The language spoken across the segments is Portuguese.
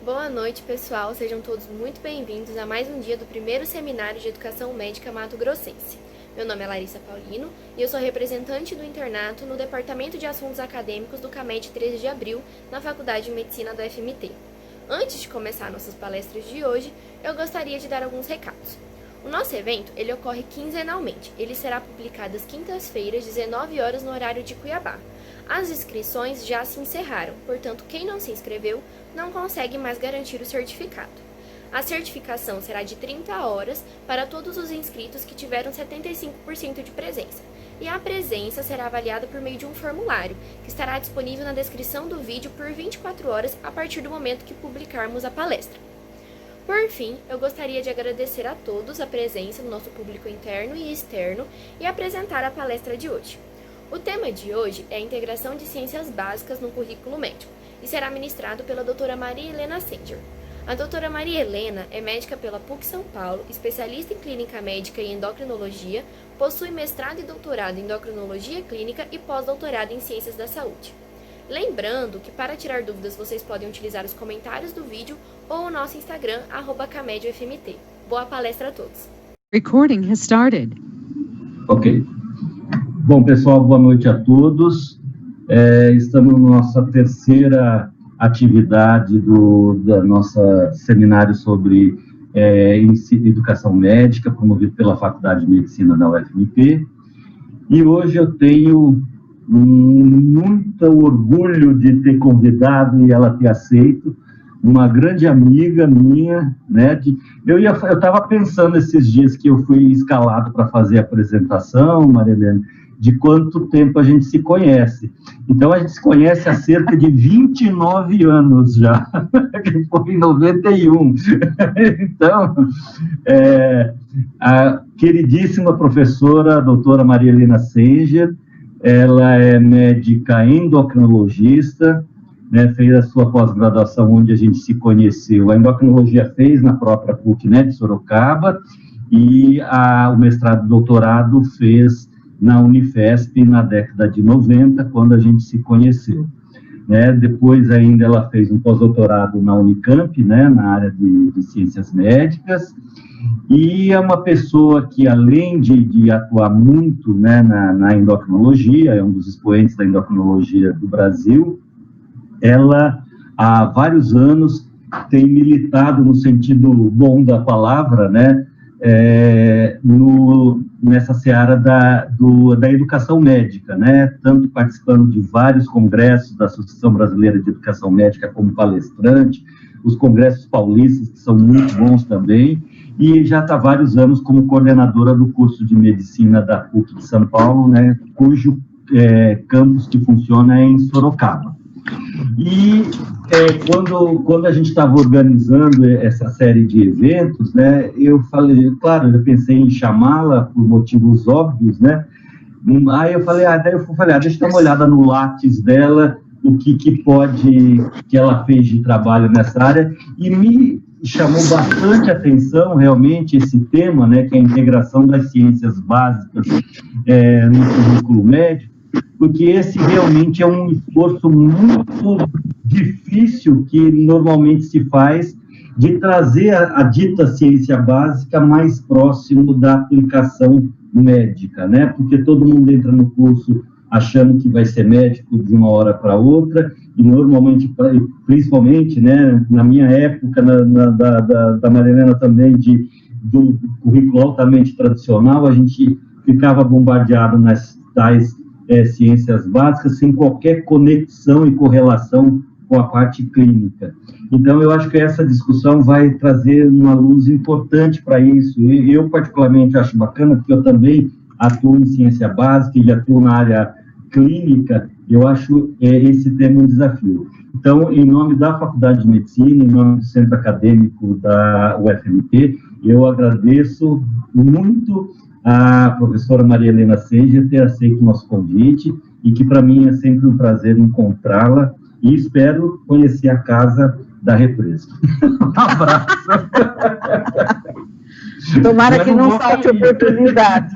Boa noite, pessoal. Sejam todos muito bem-vindos a mais um dia do primeiro Seminário de Educação Médica Mato Grossense. Meu nome é Larissa Paulino e eu sou representante do internato no Departamento de Assuntos Acadêmicos do CAMED 13 de Abril, na Faculdade de Medicina da UFMT. Antes de começar nossas palestras de hoje, eu gostaria de dar alguns recados. O nosso evento, ele ocorre quinzenalmente. Ele será publicado às quintas-feiras, 19 horas, no horário de Cuiabá. As inscrições já se encerraram, portanto, quem não se inscreveu não consegue mais garantir o certificado. A certificação será de 30 horas para todos os inscritos que tiveram 75% de presença. E a presença será avaliada por meio de um formulário, que estará disponível na descrição do vídeo por 24 horas a partir do momento que publicarmos a palestra. Por fim, eu gostaria de agradecer a todos a presença do nosso público interno e externo e apresentar a palestra de hoje. O tema de hoje é a integração de ciências básicas no currículo médico e será ministrado pela doutora Maria Helena Sanger. A doutora Maria Helena é médica pela PUC São Paulo, especialista em clínica médica e endocrinologia, possui mestrado e doutorado em endocrinologia clínica e pós-doutorado em ciências da saúde. Lembrando que para tirar dúvidas vocês podem utilizar os comentários do vídeo ou o nosso Instagram, @CamedUFMT. Boa palestra a todos. Recording has started. Ok. Bom, pessoal, boa noite a todos. Estamos na nossa terceira atividade da nossa seminário sobre educação médica, promovido pela Faculdade de Medicina da UFMT. E hoje eu tenho muito orgulho de ter convidado e ela ter aceito uma grande amiga minha, né? Eu estava pensando esses dias que eu fui escalado para fazer a apresentação, Maria Helena, de quanto tempo a gente se conhece. Então, a gente se conhece há cerca de 29 anos já, que foi em 91. Então, a queridíssima professora, a doutora Maria Helena Sanger, ela é médica endocrinologista, né, fez a sua pós-graduação onde a gente se conheceu. A endocrinologia fez na própria PUC, né, de Sorocaba, e o mestrado e doutorado fez na Unifesp na década de 90, quando a gente se conheceu. Né? Depois ainda ela fez um pós-doutorado na Unicamp, né, na área de ciências médicas, e é uma pessoa que, além de atuar muito, né, na endocrinologia, é um dos expoentes da endocrinologia do Brasil, ela, há vários anos, tem militado no sentido bom da palavra, né, nessa seara da educação médica, né, tanto participando de vários congressos da Associação Brasileira de Educação Médica como palestrante, os congressos paulistas, que são muito bons também, e já está há vários anos como coordenadora do curso de medicina da PUC de São Paulo, né, cujo campus que funciona é em Sorocaba. E quando a gente estava organizando essa série de eventos, né, eu falei, claro, eu pensei em chamá-la por motivos óbvios, né, aí eu falei, deixa eu dar uma olhada no Lattes dela, o que ela fez de trabalho nessa área, e me chamou bastante atenção, realmente, esse tema, né, que é a integração das ciências básicas no currículo médico, porque esse realmente é um esforço muito difícil que normalmente se faz de trazer a dita ciência básica mais próximo da aplicação médica, né? Porque todo mundo entra no curso achando que vai ser médico de uma hora para outra, e normalmente, principalmente, né, na minha época, da Maria Helena também, do currículo altamente tradicional, a gente ficava bombardeado nas tais ciências básicas, sem qualquer conexão e correlação com a parte clínica. Então, eu acho que essa discussão vai trazer uma luz importante para isso. E eu, particularmente, acho bacana, porque eu também atuo em ciência básica e atuo na área clínica, eu acho esse tema um desafio. Então, em nome da Faculdade de Medicina, em nome do Centro Acadêmico da UFMT, eu agradeço muito a professora Maria Helena Sanger ter aceito o nosso convite, e que para mim é sempre um prazer encontrá-la, e espero conhecer a casa da represa. Um abraço. Tomara que não falte oportunidade.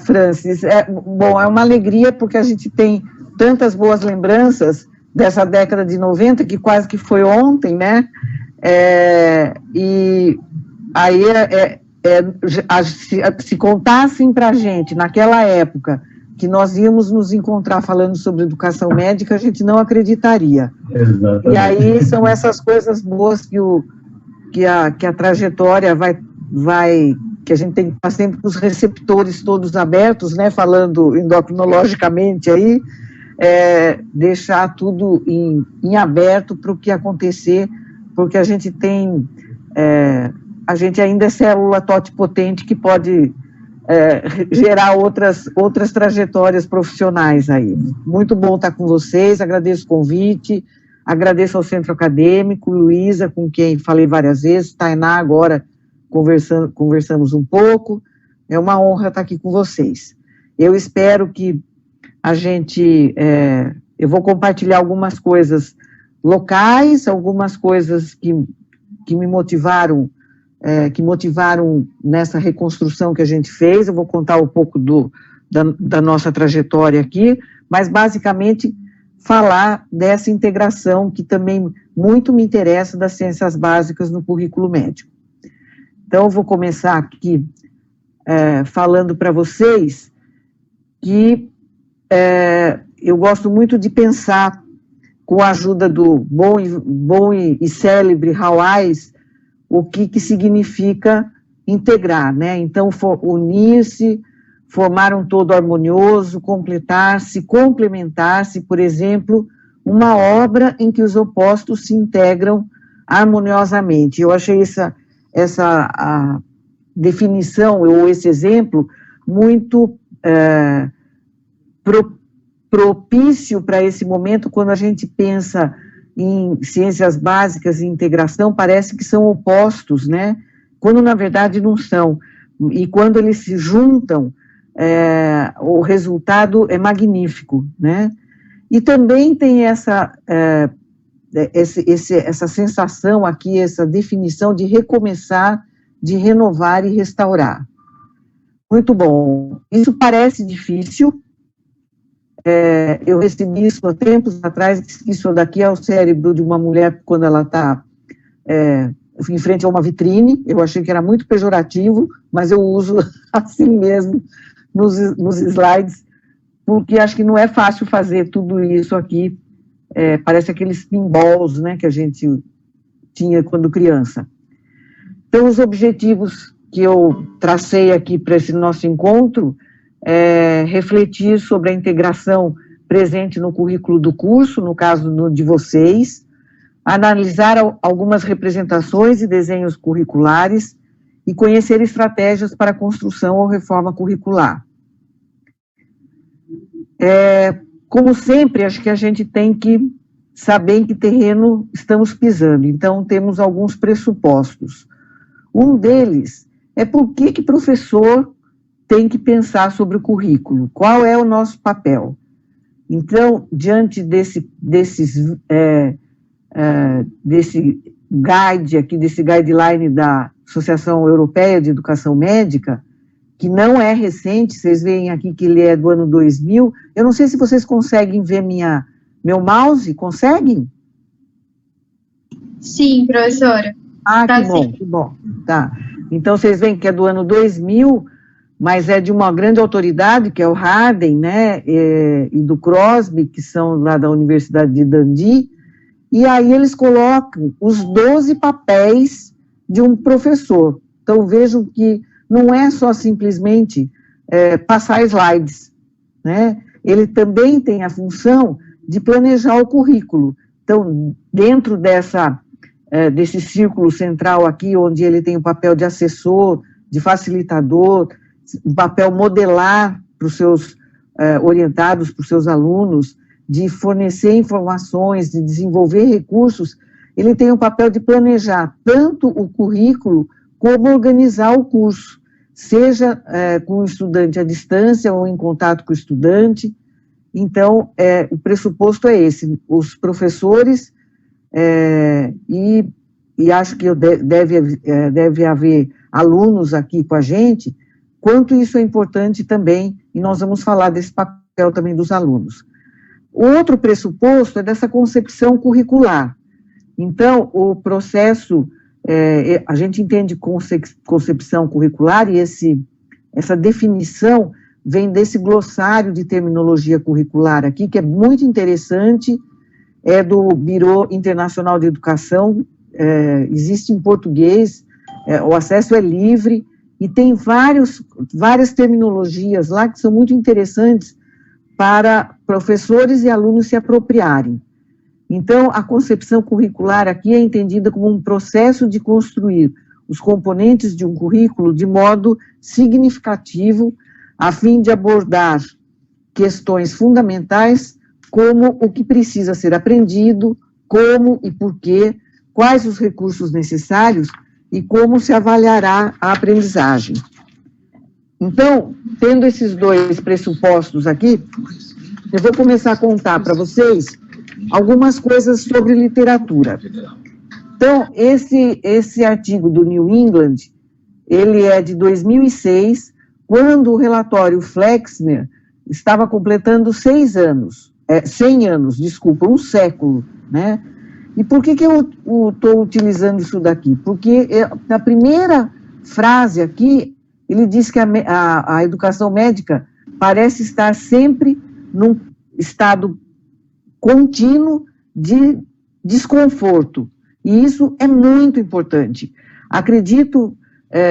Francis, é uma alegria, porque a gente tem tantas boas lembranças dessa década de 90, que quase que foi ontem, né? E aí, se contassem para a gente, naquela época, que nós íamos nos encontrar falando sobre educação médica, a gente não acreditaria. Exatamente. E aí são essas coisas boas que a trajetória que a gente tem que estar sempre com os receptores todos abertos, né, falando endocrinologicamente aí, deixar tudo em aberto para o que acontecer, porque a gente tem, a gente ainda é célula totipotente que pode gerar outras trajetórias profissionais aí. Muito bom estar com vocês, agradeço o convite, agradeço ao Centro Acadêmico, Luísa, com quem falei várias vezes, Tainá agora conversamos um pouco, é uma honra estar aqui com vocês. Eu espero que a gente, eu vou compartilhar algumas coisas locais, algumas coisas que me motivaram, nessa reconstrução que a gente fez. Eu vou contar um pouco da nossa trajetória aqui, mas basicamente falar dessa integração que também muito me interessa das ciências básicas no currículo médico. Então, eu vou começar aqui falando para vocês que eu gosto muito de pensar, com a ajuda do bom e célebre Hawais, o que significa integrar, né? Então, unir-se, formar um todo harmonioso, completar-se, complementar-se, por exemplo, uma obra em que os opostos se integram harmoniosamente. Eu achei essa definição, ou esse exemplo, muito propício para esse momento, quando a gente pensa em ciências básicas e integração, parece que são opostos, né? Quando na verdade não são. E quando eles se juntam, o resultado é magnífico, né? E também tem essa sensação aqui, essa definição de recomeçar, de renovar e restaurar. Muito bom. Isso parece difícil. Eu recebi isso há tempos atrás, que isso daqui é o cérebro de uma mulher quando ela está em frente a uma vitrine. Eu achei que era muito pejorativo, mas eu uso assim mesmo nos slides, porque acho que não é fácil fazer tudo isso aqui. Parece aqueles pinballs, né, que a gente tinha quando criança. Então, os objetivos que eu tracei aqui para esse nosso encontro refletir sobre a integração presente no currículo do curso, no caso de vocês, analisar algumas representações e desenhos curriculares e conhecer estratégias para a construção ou reforma curricular. Como sempre, acho que a gente tem que saber em que terreno estamos pisando, então temos alguns pressupostos. Um deles é por que professor tem que pensar sobre o currículo, qual é o nosso papel. Então, diante desse guide aqui, desse guideline da Associação Europeia de Educação Médica, que não é recente, vocês veem aqui que ele é do ano 2000, eu não sei se vocês conseguem ver meu mouse, conseguem? Sim, professora. Tá, que bom, tá. Então, vocês veem que é do ano 2000, mas é de uma grande autoridade, que é o Harden, né, e do Crosby, que são lá da Universidade de Dundee, e aí eles colocam os 12 papéis de um professor. Então, vejam que não é só simplesmente passar slides, né, ele também tem a função de planejar o currículo. Então, dentro desse círculo central aqui, onde ele tem o papel de assessor, de facilitador, um papel modelar para os seus orientados, para os seus alunos, de fornecer informações, de desenvolver recursos, ele tem o papel de planejar tanto o currículo como organizar o curso, seja com o estudante à distância ou em contato com o estudante. Então, o pressuposto é esse, os professores, e acho que deve haver alunos aqui com a gente, quanto isso é importante também, e nós vamos falar desse papel também dos alunos. O outro pressuposto é dessa concepção curricular. Então, o processo, a gente entende concepção curricular e essa definição vem desse glossário de terminologia curricular aqui, que é muito interessante, é do Bureau Internacional de Educação, existe em português, o acesso é livre, e tem várias terminologias lá que são muito interessantes para professores e alunos se apropriarem. Então, a concepção curricular aqui é entendida como um processo de construir os componentes de um currículo de modo significativo, a fim de abordar questões fundamentais, como o que precisa ser aprendido, como e por quê, quais os recursos necessários e como se avaliará a aprendizagem. Então, tendo esses dois pressupostos aqui, eu vou começar a contar para vocês algumas coisas sobre literatura. Então, esse artigo do New England, ele é de 2006, quando o relatório Flexner estava completando 100 anos, um século, né? E por que eu estou utilizando isso daqui? Porque na primeira frase aqui, ele diz que a educação médica parece estar sempre num estado contínuo de desconforto, e isso é muito importante. Acredito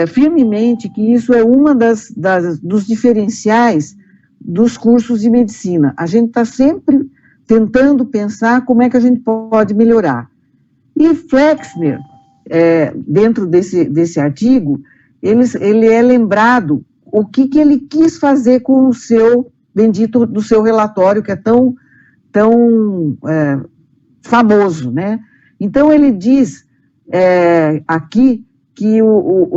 firmemente que isso é uma dos diferenciais dos cursos de medicina. A gente está sempre tentando pensar como é que a gente pode melhorar. E Flexner, dentro desse artigo, ele é lembrado o que ele quis fazer com o seu do seu relatório, que é tão famoso, né? Então, ele diz aqui que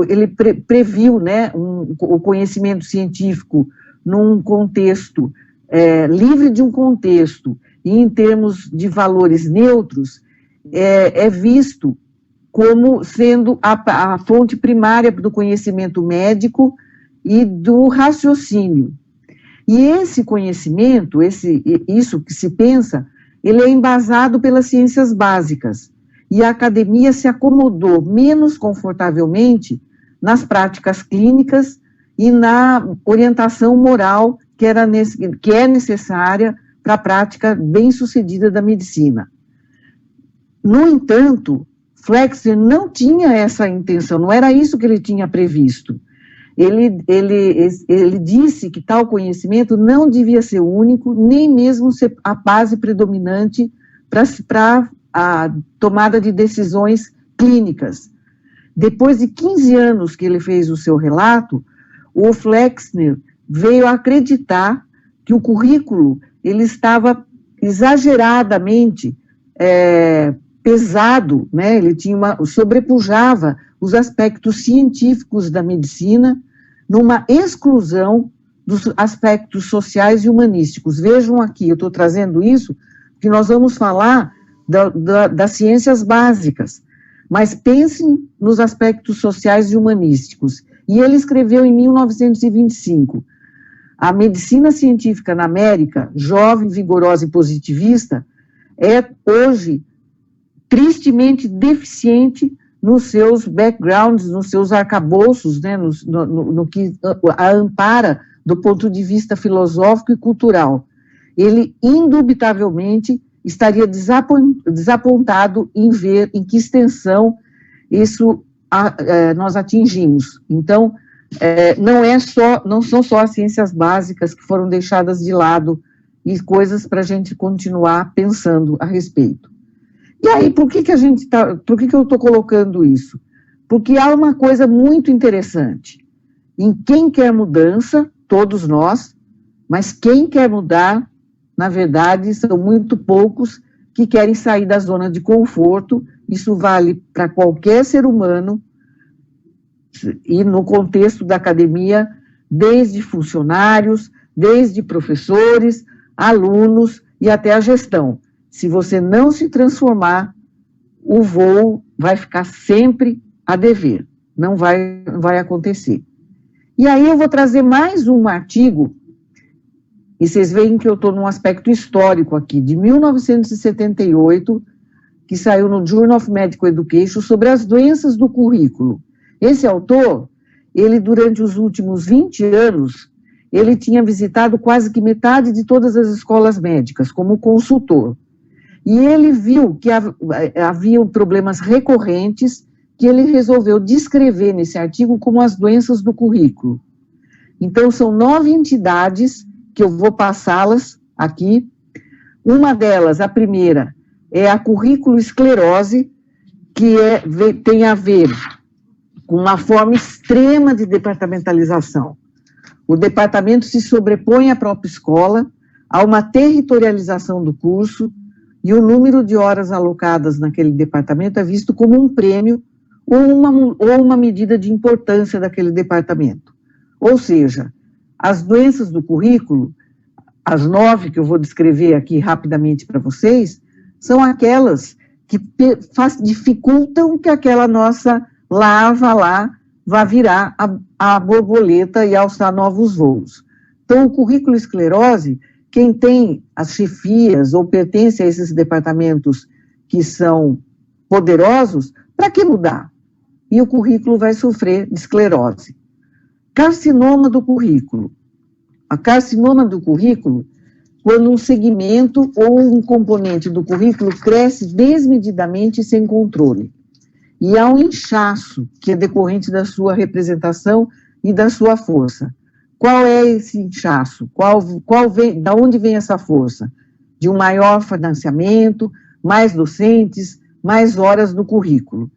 ele previu, né, o conhecimento científico num contexto livre de um contexto e em termos de valores neutros, é visto como sendo a fonte primária do conhecimento médico e do raciocínio. E esse conhecimento, isso que se pensa, ele é embasado pelas ciências básicas, e a academia se acomodou menos confortavelmente nas práticas clínicas e na orientação moral que é necessária para a prática bem-sucedida da medicina. No entanto, Flexner não tinha essa intenção, não era isso que ele tinha previsto. Ele disse que tal conhecimento não devia ser único, nem mesmo ser a base predominante para a tomada de decisões clínicas. Depois de 15 anos que ele fez o seu relato, o Flexner veio a acreditar que o currículo ele estava exageradamente pesado, né? Ele sobrepujava os aspectos científicos da medicina numa exclusão dos aspectos sociais e humanísticos. Vejam aqui, eu estou trazendo isso, porque nós vamos falar das ciências básicas, mas pensem nos aspectos sociais e humanísticos. E ele escreveu em 1925, a medicina científica na América, jovem, vigorosa e positivista, é hoje tristemente deficiente nos seus backgrounds, nos seus arcabouços, né, no que a ampara do ponto de vista filosófico e cultural. Ele, indubitavelmente, estaria desapontado em ver em que extensão isso nós atingimos. Então, não são só as ciências básicas que foram deixadas de lado e coisas para a gente continuar pensando a respeito. E aí, por que eu estou colocando isso? Porque há uma coisa muito interessante. Em quem quer mudança, todos nós, mas quem quer mudar, na verdade, são muito poucos que querem sair da zona de conforto. Isso vale para qualquer ser humano, e no contexto da academia, desde funcionários, desde professores, alunos e até a gestão. Se você não se transformar, o voo vai ficar sempre a dever, não vai acontecer. E aí eu vou trazer mais um artigo E vocês veem que eu estou num aspecto histórico aqui, de 1978, que saiu no Journal of Medical Education sobre as doenças do currículo. Esse autor, ele durante os últimos 20 anos, ele tinha visitado quase que metade de todas as escolas médicas, como consultor. E ele viu que havia problemas recorrentes que ele resolveu descrever nesse artigo como as doenças do currículo. Então, são 9 entidades que eu vou passá-las aqui. Uma delas, a primeira, é a currículo-esclerose, que tem a ver com uma forma extrema de departamentalização. O departamento se sobrepõe à própria escola, há uma territorialização do curso, e o número de horas alocadas naquele departamento é visto como um prêmio ou uma medida de importância daquele departamento. Ou seja, as doenças do currículo, as 9 que eu vou descrever aqui rapidamente para vocês, são aquelas que dificultam que aquela nossa lava lá vá virar a borboleta e alçar novos voos. Então, o currículo esclerose, quem tem as chefias ou pertence a esses departamentos que são poderosos, para que mudar? E o currículo vai sofrer de esclerose. Carcinoma do currículo. A carcinoma do currículo, quando um segmento ou um componente do currículo cresce desmedidamente e sem controle. E há um inchaço que é decorrente da sua representação e da sua força. Qual é esse inchaço? Da onde vem essa força? De um maior financiamento, mais docentes, mais horas no currículo.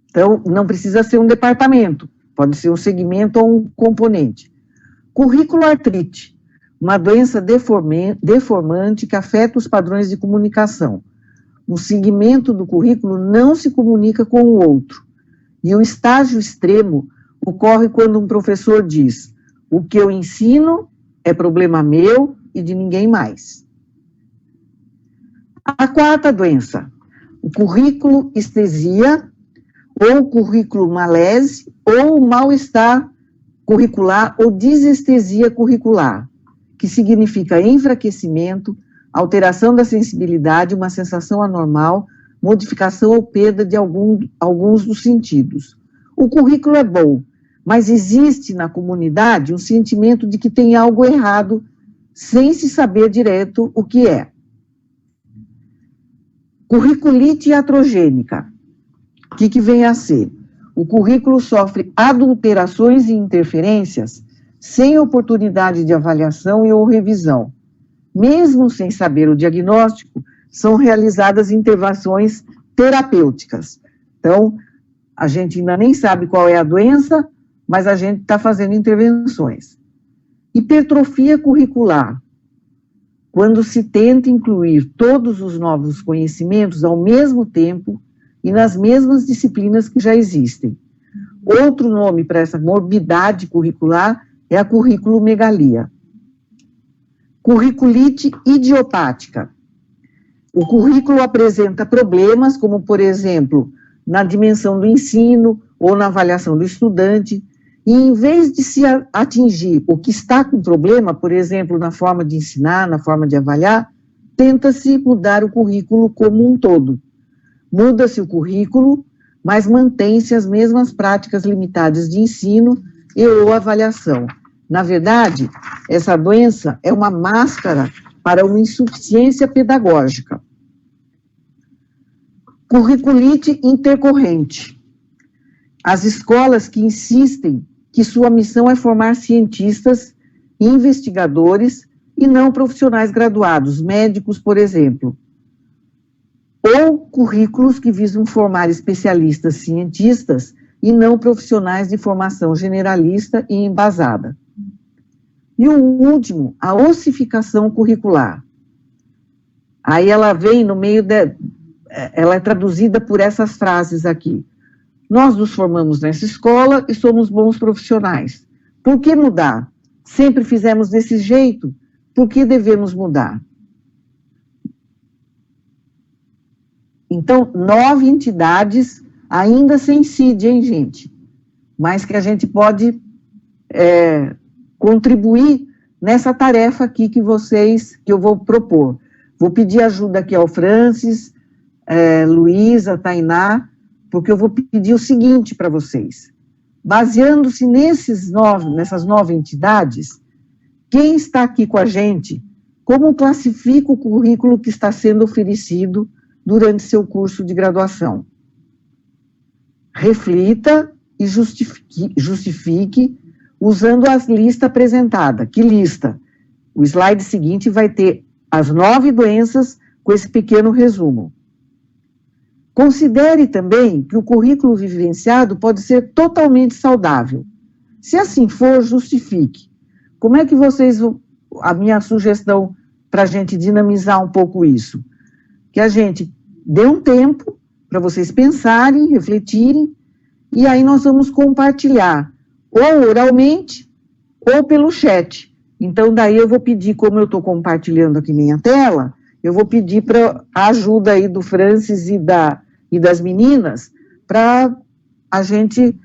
Então, não precisa ser um departamento, pode ser um segmento ou um componente. Currículo artrite, uma doença deformante que afeta os padrões de comunicação. Um segmento do currículo não se comunica com o outro. E o estágio extremo ocorre quando um professor diz: o que eu ensino é problema meu e de ninguém mais. A quarta doença, o currículo estesia, ou currículo malese, ou mal-estar curricular, ou desestesia curricular, que significa enfraquecimento, alteração da sensibilidade, uma sensação anormal, modificação ou perda de alguns dos sentidos. O currículo é bom, mas existe na comunidade um sentimento de que tem algo errado, sem se saber direito o que é. Curriculite iatrogênica. O que vem a ser? O currículo sofre adulterações e interferências sem oportunidade de avaliação e ou revisão. Mesmo sem saber o diagnóstico, são realizadas intervenções terapêuticas. Então, a gente ainda nem sabe qual é a doença, mas a gente está fazendo intervenções. Hipertrofia curricular, quando se tenta incluir todos os novos conhecimentos ao mesmo tempo e nas mesmas disciplinas que já existem. Outro nome para essa morbidade curricular é a curriculomegalia. Curriculite idiopática. O currículo apresenta problemas, como, por exemplo, na dimensão do ensino ou na avaliação do estudante, e em vez de se atingir o que está com problema, por exemplo, na forma de ensinar, na forma de avaliar, tenta-se mudar o currículo como um todo. Muda-se o currículo, mas mantém-se as mesmas práticas limitadas de ensino e ou avaliação. Na verdade, essa doença é uma máscara para uma insuficiência pedagógica. Curriculite intercorrente. As escolas que insistem que sua missão é formar cientistas, investigadores e não profissionais graduados, médicos, por exemplo. Ou currículos que visam formar especialistas cientistas e não profissionais de formação generalista e embasada. E o último, a ossificação curricular. Aí ela vem no meio ela é traduzida por essas frases aqui. Nós nos formamos nessa escola e somos bons profissionais. Por que mudar? Sempre fizemos desse jeito, por que devemos mudar? Então, 9 entidades ainda sem CID, hein, gente? Mas que a gente pode contribuir nessa tarefa aqui que eu vou propor. Vou pedir ajuda aqui ao Francis, Luísa, Tainá, porque eu vou pedir o seguinte para vocês. Baseando-se nessas 9 entidades, quem está aqui com a gente, como classifica o currículo que está sendo oferecido durante seu curso de graduação? Reflita e justifique usando a lista apresentada. Que lista? O slide seguinte vai ter as 9 doenças com esse pequeno resumo. Considere também que o currículo vivenciado pode ser totalmente saudável. Se assim for, justifique. Como é que vocês vão... A minha sugestão para a gente dinamizar um pouco isso, que a gente dê um tempo para vocês pensarem, refletirem, e aí nós vamos compartilhar, ou oralmente, ou pelo chat. Então, daí eu vou pedir, como eu estou compartilhando aqui minha tela, eu vou pedir para a ajuda aí do Francis e das meninas, para a gente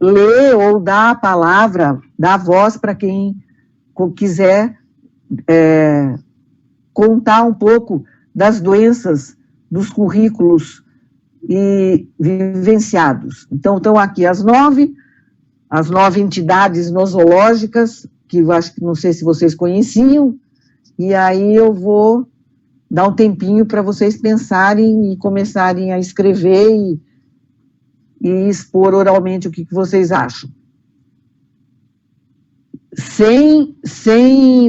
ler ou dar a palavra, dar a voz para quem quiser contar um pouco das doenças, dos currículos e vivenciados. Então, estão aqui as 9 entidades nosológicas, que eu acho que não sei se vocês conheciam, e aí eu vou dar um tempinho para vocês pensarem e começarem a escrever e expor oralmente o que vocês acham. Sem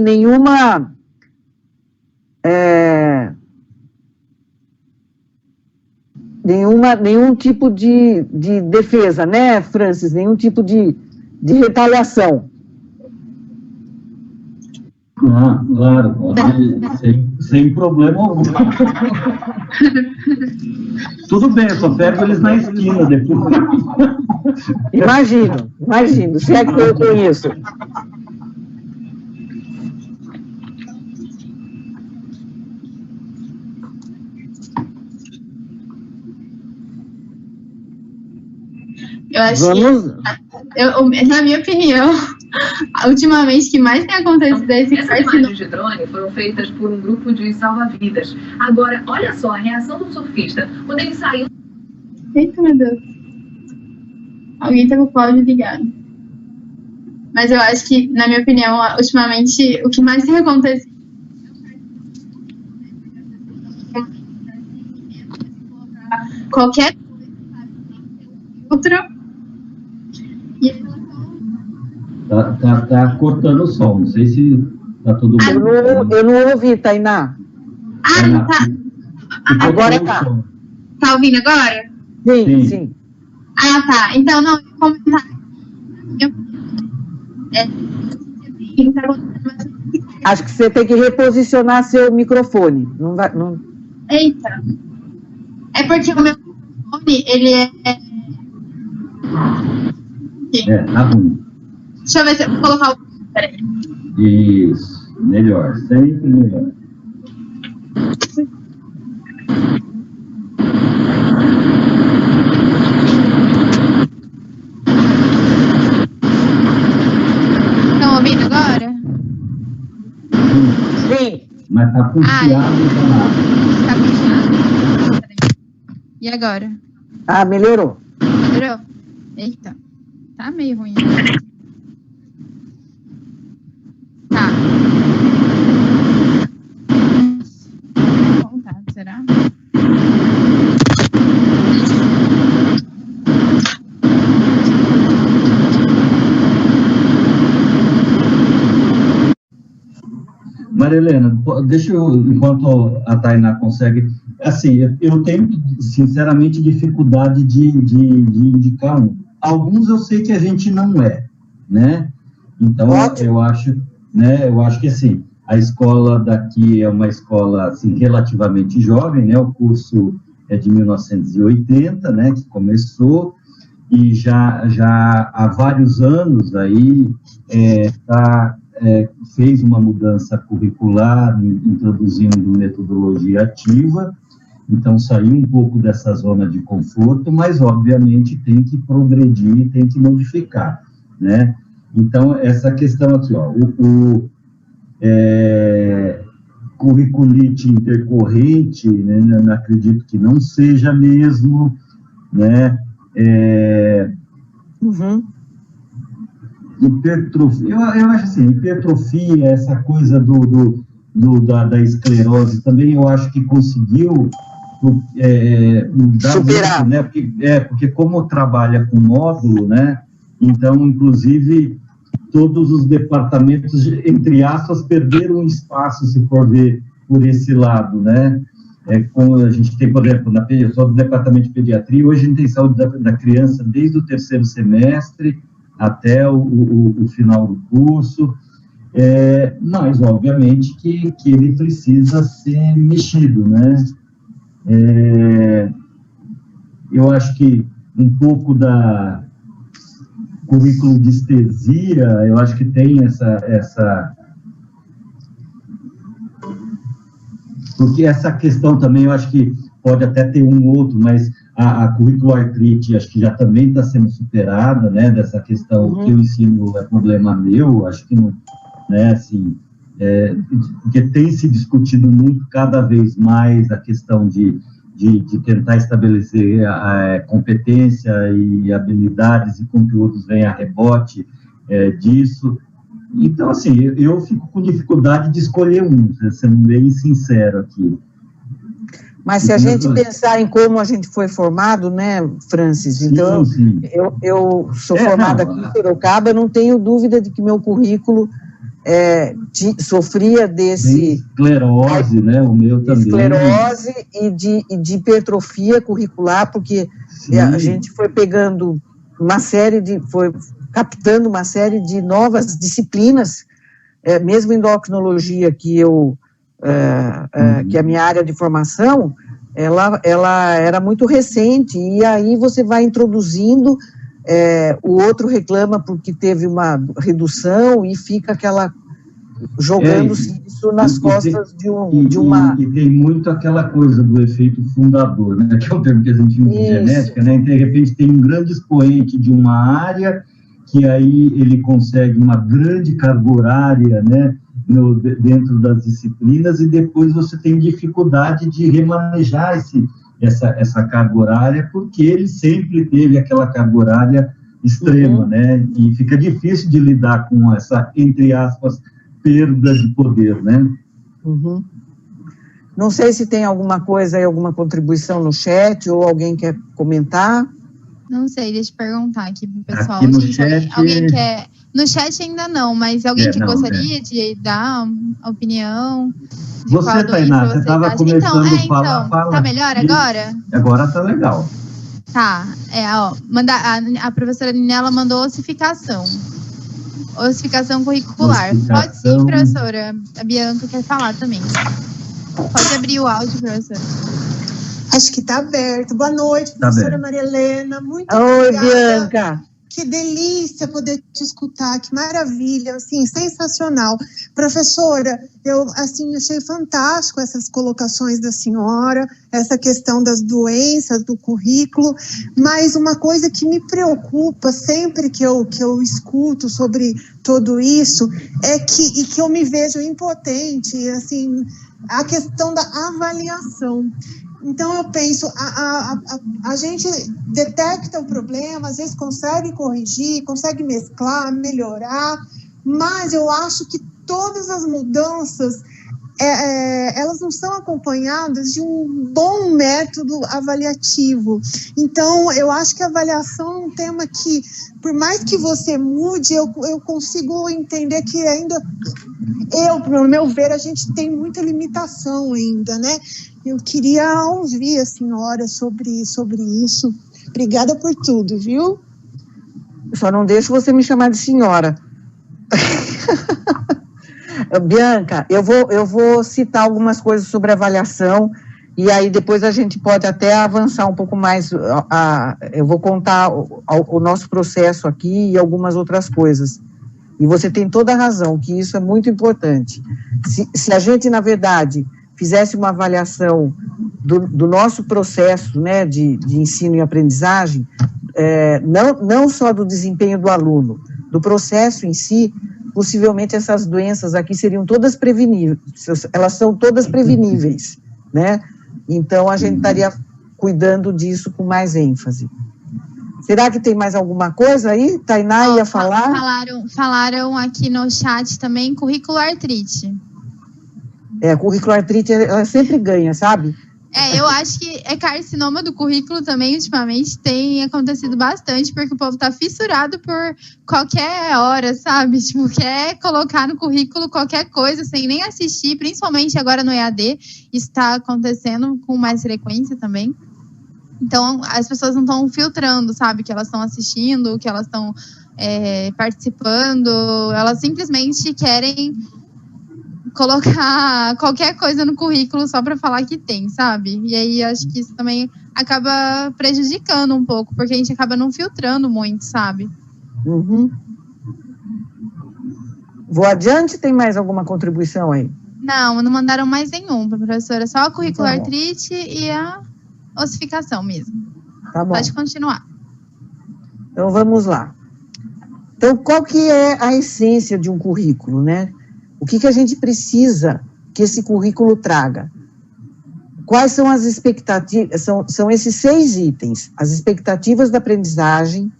nenhuma nenhum tipo de defesa, né, Francis? Nenhum tipo de retaliação. Ah, claro, sem problema algum. Tudo bem, eu só pego eles na esquina depois. Imagino, se é que eu conheço. Eu acho que, na minha opinião, ultimamente, o que mais tem acontecido é esse imagens de drone foram feitas por um grupo de salva-vidas. Agora, olha só a reação do surfista quando ele saiu. Eita, meu Deus. Alguém tá com o áudio ligado. Mas eu acho que, na minha opinião, ultimamente, o que mais tem acontecido qualquer outro. Tá cortando o som, não sei se tá tudo bem. Eu não ouvi, Tainá. Tainá, Tá. Agora tá. Tá ouvindo agora? Sim. Tá. Então, não, comentar. Acho que você tem que reposicionar seu microfone. Não... Eita. É porque o meu microfone, ele tá ruim. Deixa eu ver se eu vou colocar o... Peraí. Isso, melhor, sempre melhor. Estão ouvindo agora? Sim. Mas tá com chiado e danado. Tá puxando. E agora? Melhorou. Melhorou? Eita. Tá meio ruim. Tá. Vou voltar, será? Maria Helena, deixa eu, enquanto a Tainá consegue, assim, eu tenho, sinceramente, dificuldade de indicar um. Alguns eu sei que a gente não né? Então, eu acho que, assim, a escola daqui é uma escola, assim, relativamente jovem, né? O curso é de 1980, né? Que começou, e já há vários anos aí fez uma mudança curricular, introduzindo metodologia ativa. Então, saiu um pouco dessa zona de conforto, mas, obviamente, tem que progredir, tem que modificar, né? Então, essa questão aqui, ó, curriculite intercorrente, né, eu acredito que não seja mesmo, né, hipertrofia, eu acho assim, hipertrofia, essa coisa da esclerose também, eu acho que conseguiu superar, muito, né, porque como trabalha com módulo, né, então, inclusive, todos os departamentos, entre aspas, perderam espaço, se for ver por esse lado, né? Como a gente tem, por exemplo, só do departamento de pediatria, hoje a gente tem saúde da criança desde o 3º semestre até o final do curso, mas, obviamente, que ele precisa ser mexido, né? Eu acho que um pouco da currículo de estesia, eu acho que tem essa... Porque essa questão também, eu acho que pode até ter um outro, mas a currículo artrite, acho que já também está sendo superada, né, dessa questão que eu ensino é problema meu, acho que não, né, assim, porque tem se discutido muito, cada vez mais, a questão de tentar estabelecer competência e habilidades e conteúdos vêm a rebote disso. Então, assim, eu fico com dificuldade de escolher um, sendo bem sincero aqui. Mas se a gente pensar em como a gente foi formado, né, Francis? Então, sim. Eu sou formada aqui em Sorocaba, não tenho dúvida de que meu currículo sofria desse... esclerose, né, o meu também. Esclerose e de hipertrofia curricular, porque a gente foi pegando foi captando uma série de novas disciplinas, mesmo endocrinologia, que é a minha área de formação, ela era muito recente, e aí você vai introduzindo, o outro reclama porque teve uma redução e fica jogando-se isso nas costas de uma... E tem muito aquela coisa do efeito fundador, né, que é o termo que a gente usa em genética, né, de repente tem um grande expoente de uma área, que aí ele consegue uma grande carga horária, né, dentro das disciplinas, e depois você tem dificuldade de remanejar essa carga horária, porque ele sempre teve aquela carga horária extrema, né, e fica difícil de lidar com essa, entre aspas, perda de poder, né. Não sei se tem alguma coisa aí, alguma contribuição no chat, ou alguém quer comentar? Não sei, deixa eu perguntar aqui pro pessoal. Aqui no chat... Alguém quer... No chat ainda não, mas alguém que gostaria de dar a opinião? Você, Tainá, você estava começando a falar. Tá melhor agora? Agora tá legal. Tá, a professora Ninela mandou ossificação. Ossificação curricular. Pode sim, professora. A Bianca quer falar também. Pode abrir o áudio, professora. Acho que está aberto. Boa noite, professora Maria Helena. Muito obrigada. Oi, Bianca. Que delícia poder te escutar, que maravilha, assim, sensacional. Professora, eu, assim, achei fantástico essas colocações da senhora, essa questão das doenças, do currículo, mas uma coisa que me preocupa sempre que eu escuto sobre tudo isso é que eu me vejo impotente, assim, a questão da avaliação. Então, eu penso, a gente detecta o problema, às vezes consegue corrigir, consegue mesclar, melhorar, mas eu acho que todas as mudanças, elas não são acompanhadas de um bom método avaliativo. Então, eu acho que a avaliação é um tema que, por mais que você mude, eu consigo entender que ainda, no meu ver, a gente tem muita limitação ainda, né? Eu queria ouvir a senhora sobre isso. Obrigada por tudo, viu? Só não deixo você me chamar de senhora. Bianca, eu vou citar algumas coisas sobre avaliação, e aí depois a gente pode até avançar um pouco mais. Eu vou contar o nosso processo aqui e algumas outras coisas. E você tem toda a razão, que isso é muito importante. Se a gente, na verdade, fizesse uma avaliação do nosso processo, né, de ensino e aprendizagem, não só do desempenho do aluno, do processo em si, possivelmente essas doenças aqui seriam todas preveníveis, elas são todas preveníveis, né? Então, a gente estaria cuidando disso com mais ênfase. Será que tem mais alguma coisa aí? Tainá ia falar? Falaram aqui no chat também, currículo artrite. Currículo artrite, ela sempre ganha, sabe? Eu acho que carcinoma do currículo também, ultimamente, tem acontecido bastante, porque o povo tá fissurado por qualquer hora, sabe? Tipo, quer colocar no currículo qualquer coisa, sem nem assistir, principalmente agora no EAD, isso tá acontecendo com mais frequência também. Então, as pessoas não estão filtrando, sabe? Que elas estão assistindo, que elas estão participando, elas simplesmente querem colocar qualquer coisa no currículo só para falar que tem, sabe? E aí acho que isso também acaba prejudicando um pouco, porque a gente acaba não filtrando muito, sabe? Uhum. Vou adiante, tem mais alguma contribuição aí? Não mandaram mais nenhum, professora, só a currículo artrite e a ossificação mesmo. Tá bom. Pode continuar. Então vamos lá. Então, qual que é a essência de um currículo, né? O que a gente precisa que esse currículo traga? Quais são as expectativas? São esses 6 itens. As expectativas da aprendizagem,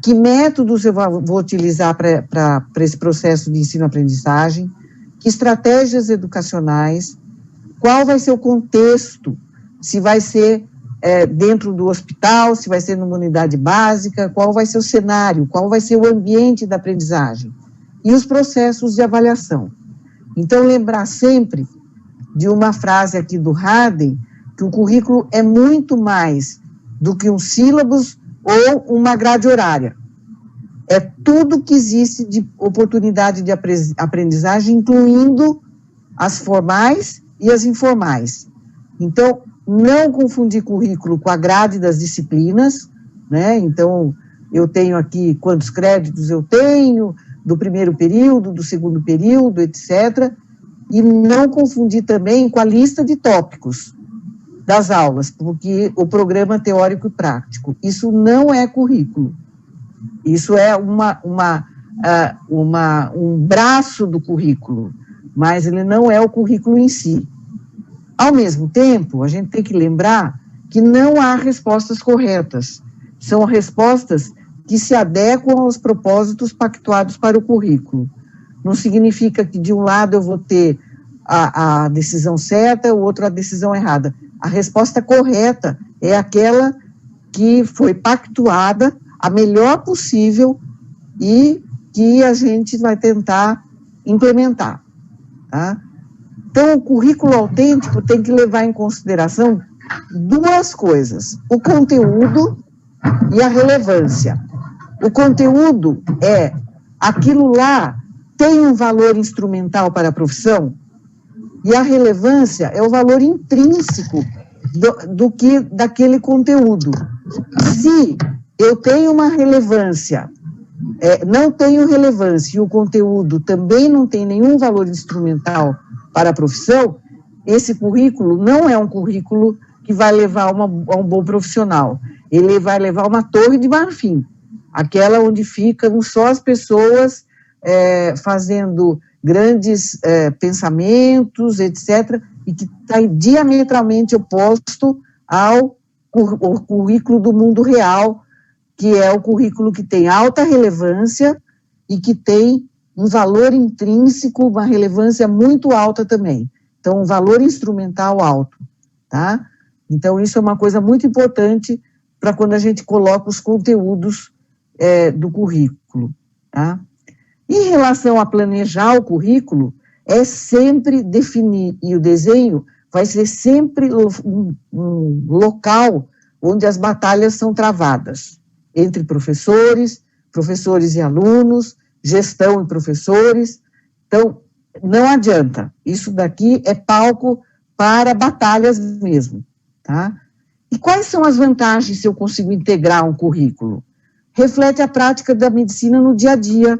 que métodos eu vou utilizar para esse processo de ensino-aprendizagem, que estratégias educacionais, qual vai ser o contexto, se vai ser dentro do hospital, se vai ser numa unidade básica, qual vai ser o cenário, qual vai ser o ambiente da aprendizagem. E os processos de avaliação. Então, lembrar sempre de uma frase aqui do Harden, que o currículo é muito mais do que um sílabus ou uma grade horária. É tudo que existe de oportunidade de aprendizagem, incluindo as formais e as informais. Então, não confundir currículo com a grade das disciplinas, né? Então, eu tenho aqui quantos créditos eu tenho, do primeiro período, do segundo período, etc. E não confundir também com a lista de tópicos das aulas, porque o programa teórico e prático, isso não é currículo. Isso é um braço do currículo, mas ele não é o currículo em si. Ao mesmo tempo, a gente tem que lembrar que não há respostas corretas. São respostas que se adequam aos propósitos pactuados para o currículo. Não significa que de um lado eu vou ter a decisão certa, o outro a decisão errada. A resposta correta é aquela que foi pactuada a melhor possível e que a gente vai tentar implementar, tá? Então, o currículo autêntico tem que levar em consideração 2 coisas: o conteúdo e a relevância. O conteúdo aquilo lá tem um valor instrumental para a profissão, e a relevância é o valor intrínseco daquele conteúdo. Se eu tenho uma relevância, não tenho relevância, e o conteúdo também não tem nenhum valor instrumental para a profissão, esse currículo não é um currículo que vai levar a um bom profissional. Ele vai levar uma torre de marfim, aquela onde ficam só as pessoas fazendo grandes pensamentos, etc., e que está diametralmente oposto ao currículo do mundo real, que é o currículo que tem alta relevância e que tem um valor intrínseco, uma relevância muito alta também. Então, um valor instrumental alto, tá? Então, isso é uma coisa muito importante para quando a gente coloca os conteúdos do currículo, tá? Em relação a planejar o currículo, é sempre definir, e o desenho vai ser sempre um local onde as batalhas são travadas, entre professores e alunos, gestão e professores. Então, não adianta, isso daqui é palco para batalhas mesmo, tá? E quais são as vantagens se eu consigo integrar um currículo? Reflete a prática da medicina no dia a dia,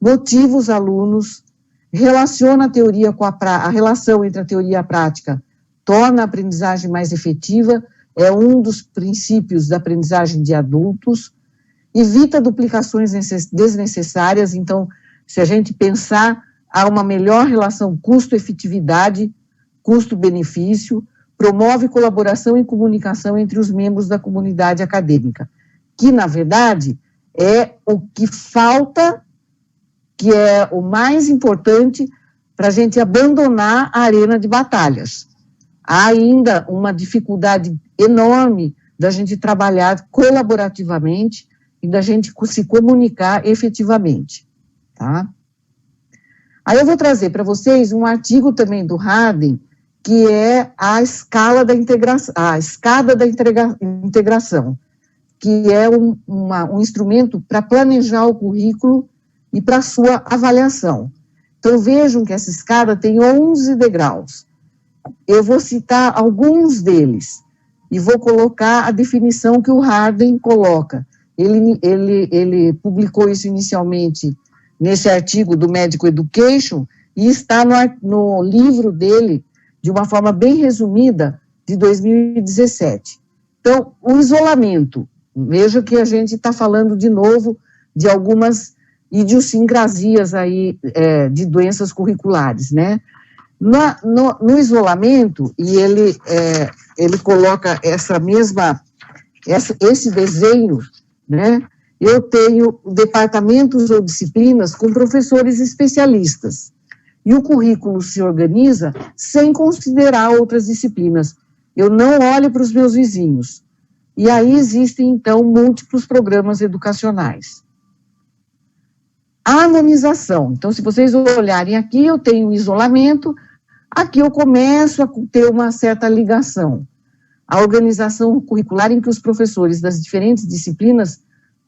motiva os alunos, relaciona a teoria com a relação entre a teoria e a prática, torna a aprendizagem mais efetiva, é um dos princípios da aprendizagem de adultos, evita duplicações desnecessárias. Então, se a gente pensar, há uma melhor relação custo-efetividade, custo-benefício, promove colaboração e comunicação entre os membros da comunidade acadêmica, que, na verdade, é o que falta, que é o mais importante para a gente abandonar a arena de batalhas. Há ainda uma dificuldade enorme da gente trabalhar colaborativamente e da gente se comunicar efetivamente, tá? Aí eu vou trazer para vocês um artigo também do Harding, que é a escala da integração, a escada da integração, que é um instrumento para planejar o currículo e para sua avaliação. Então, vejam que essa escada tem 11 degraus. Eu vou citar alguns deles e vou colocar a definição que o Harding coloca. Ele publicou isso inicialmente nesse artigo do Medical Education e está no livro dele, de uma forma bem resumida, de 2017. Então, o isolamento. Veja que a gente está falando de novo de algumas idiosincrasias aí de doenças curriculares, né? No isolamento, e ele coloca esse desenho, né? Eu tenho departamentos ou disciplinas com professores especialistas, e o currículo se organiza sem considerar outras disciplinas. Eu não olho para os meus vizinhos. E aí existem, então, múltiplos programas educacionais. A harmonização. Então, se vocês olharem aqui, eu tenho isolamento, aqui eu começo a ter uma certa ligação. A organização curricular em que os professores das diferentes disciplinas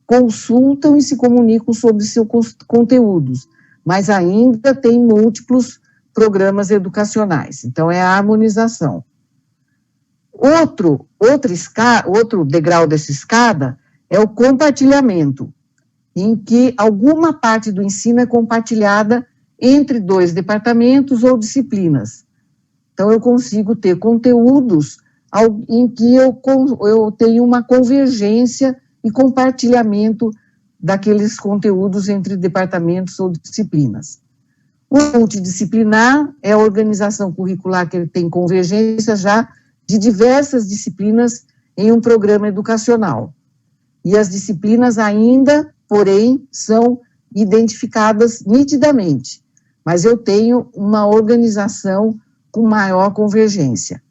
consultam e se comunicam sobre seus conteúdos, mas ainda tem múltiplos programas educacionais. Então, é a harmonização. Outro degrau dessa escada é o compartilhamento, em que alguma parte do ensino é compartilhada entre 2 departamentos ou disciplinas. Então, eu consigo ter conteúdos em que eu tenho uma convergência e compartilhamento daqueles conteúdos entre departamentos ou disciplinas. O multidisciplinar é a organização curricular que tem convergência já de diversas disciplinas em um programa educacional. E as disciplinas ainda, porém, são identificadas nitidamente, mas eu tenho uma organização com maior convergência.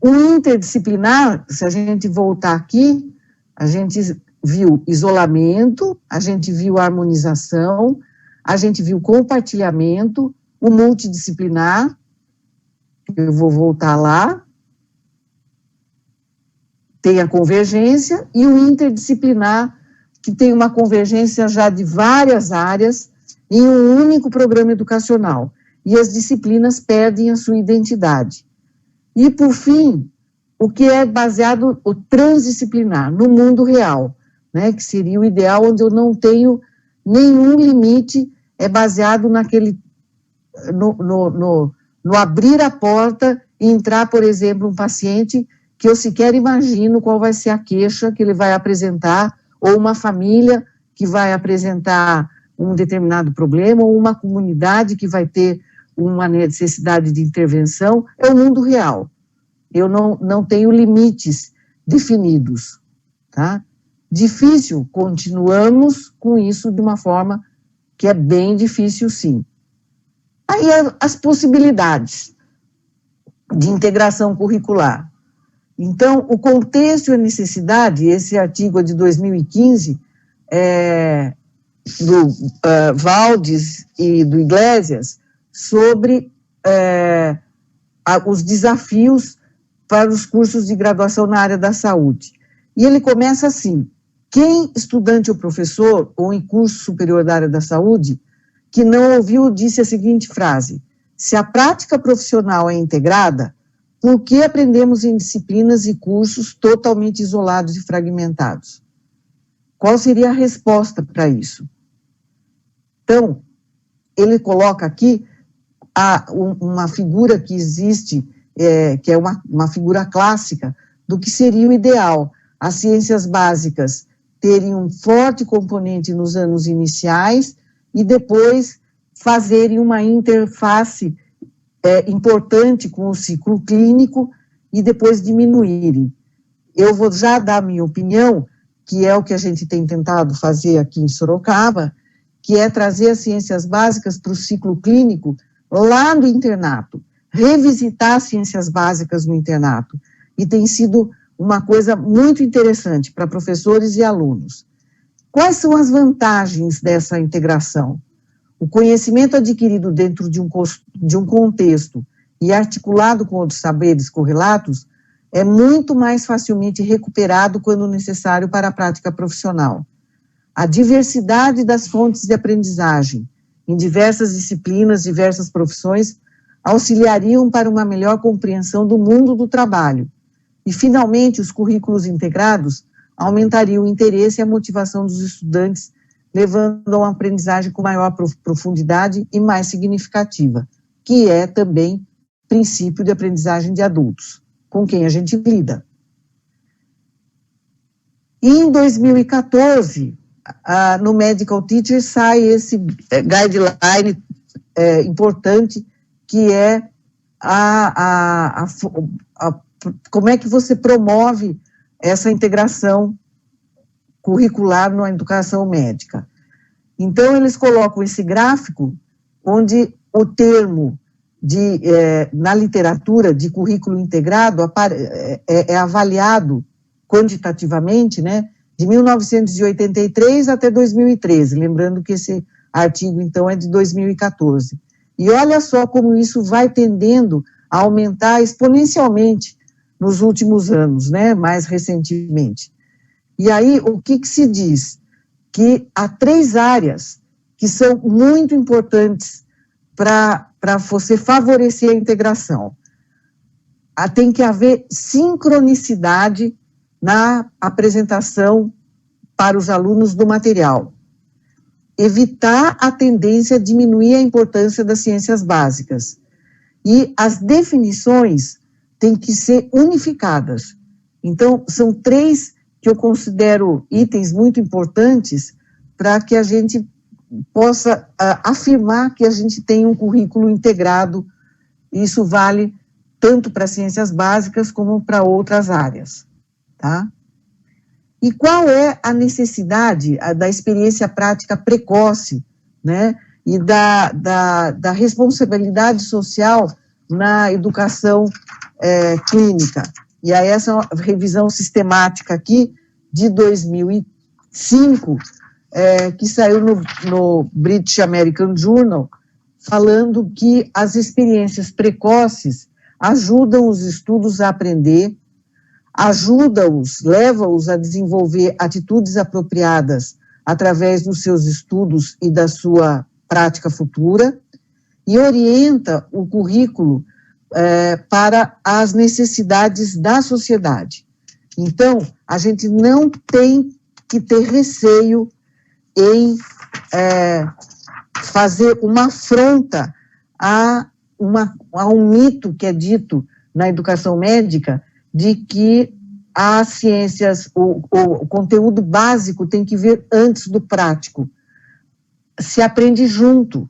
O interdisciplinar, se a gente voltar aqui, a gente viu isolamento, a gente viu harmonização, a gente viu compartilhamento, o multidisciplinar, eu vou voltar lá, tem a convergência, e o interdisciplinar, que tem uma convergência já de várias áreas em um único programa educacional, e as disciplinas perdem a sua identidade. E, por fim, o que é baseado, o transdisciplinar, no mundo real, né, que seria o ideal, onde eu não tenho nenhum limite, é baseado no abrir a porta e entrar, por exemplo, um paciente que eu sequer imagino qual vai ser a queixa que ele vai apresentar, ou uma família que vai apresentar um determinado problema, ou uma comunidade que vai ter uma necessidade de intervenção, é o mundo real. Eu não tenho limites definidos, tá? Difícil, continuamos com isso de uma forma que é bem difícil, sim. Aí as possibilidades de integração curricular. Então, o contexto e a necessidade, esse artigo é de 2015, do Valdes e do Iglesias, sobre os desafios para os cursos de graduação na área da saúde. E ele começa assim: quem, estudante ou professor, ou em curso superior da área da saúde, que não ouviu, disse a seguinte frase: se a prática profissional é integrada, por que aprendemos em disciplinas e cursos totalmente isolados e fragmentados? Qual seria a resposta para isso? Então, ele coloca aqui uma figura que existe, que é uma figura clássica do que seria o ideal. as ciências básicas terem um forte componente nos anos iniciais e depois fazerem uma interface importante com o ciclo clínico e depois diminuírem. Eu vou já dar minha opinião, que é o que a gente tem tentado fazer aqui em Sorocaba, que é trazer as ciências básicas para o ciclo clínico lá no internato, revisitar as ciências básicas no internato, e tem sido uma coisa muito interessante para professores e alunos. Quais são as vantagens dessa integração? O conhecimento adquirido dentro de um contexto e articulado com outros saberes correlatos é muito mais facilmente recuperado quando necessário para a prática profissional. A diversidade das fontes de aprendizagem em diversas disciplinas, diversas profissões, auxiliariam para uma melhor compreensão do mundo do trabalho. E, finalmente, os currículos integrados aumentariam o interesse e a motivação dos estudantes, levando a uma aprendizagem com maior profundidade e mais significativa, que é também princípio de aprendizagem de adultos, com quem a gente lida. E em 2014, no Medical Teacher sai esse guideline importante, que é como é que você promove essa integração curricular na educação médica. Então, eles colocam esse gráfico, onde o termo na literatura de currículo integrado é avaliado quantitativamente, né, de 1983 até 2013, lembrando que esse artigo, então, é de 2014. E olha só como isso vai tendendo a aumentar exponencialmente nos últimos anos, né, mais recentemente. E aí, o que se diz? Que há 3 áreas que são muito importantes para você favorecer a integração. Tem que haver sincronicidade na apresentação para os alunos do material. Evitar a tendência a diminuir a importância das ciências básicas. E as definições têm que ser unificadas. Então, são 3 que eu considero itens muito importantes para que a gente possa afirmar que a gente tem um currículo integrado. Isso vale tanto para ciências básicas como para outras áreas, tá? E qual é a necessidade da experiência prática precoce, né, e da responsabilidade social na educação clínica? E aí essa é uma revisão sistemática aqui de 2005, que saiu no British American Journal, falando que as experiências precoces ajudam os estudos a aprender, leva-os a desenvolver atitudes apropriadas através dos seus estudos e da sua prática futura, e orienta o currículo para as necessidades da sociedade. Então, a gente não tem que ter receio em fazer uma afronta a um mito que é dito na educação médica, de que as ciências, o conteúdo básico tem que vir antes do prático. Se aprende junto,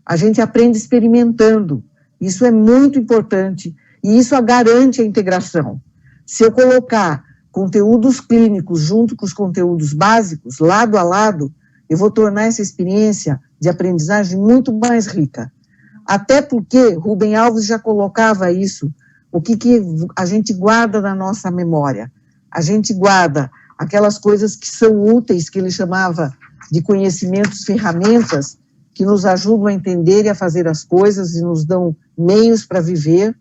a gente aprende experimentando, isso é muito importante, e isso garante a integração. Se eu colocar conteúdos clínicos junto com os conteúdos básicos, lado a lado, eu vou tornar essa experiência de aprendizagem muito mais rica. Até porque Rubem Alves já colocava isso. O que a gente guarda na nossa memória? A gente guarda aquelas coisas que são úteis, que ele chamava de conhecimentos, ferramentas, que nos ajudam a entender e a fazer as coisas e nos dão meios para viver,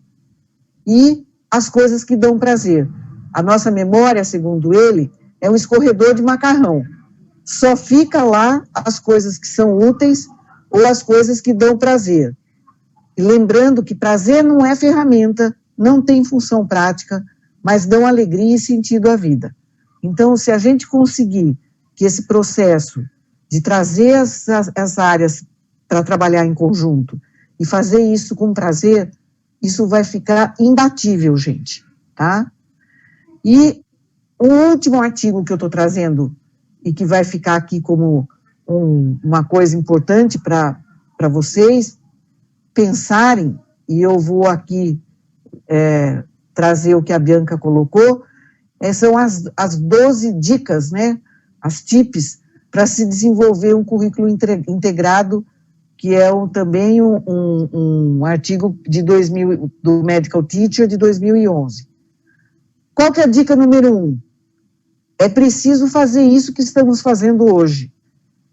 e as coisas que dão prazer. A nossa memória, segundo ele, é um escorredor de macarrão. Só fica lá as coisas que são úteis ou as coisas que dão prazer. E lembrando que prazer não é ferramenta, não tem função prática, mas dão alegria e sentido à vida. Então, se a gente conseguir que esse processo de trazer as áreas para trabalhar em conjunto e fazer isso com prazer, isso vai ficar imbatível, gente, tá? E O último artigo que eu estou trazendo, e que vai ficar aqui como uma coisa importante para vocês pensarem, e eu vou aqui trazer o que a Bianca colocou, são as 12 dicas, né, as tips, para se desenvolver um currículo integrado, que é também um artigo do Medical Teacher de 2011. Qual que é a dica número 1? É preciso fazer isso que estamos fazendo hoje.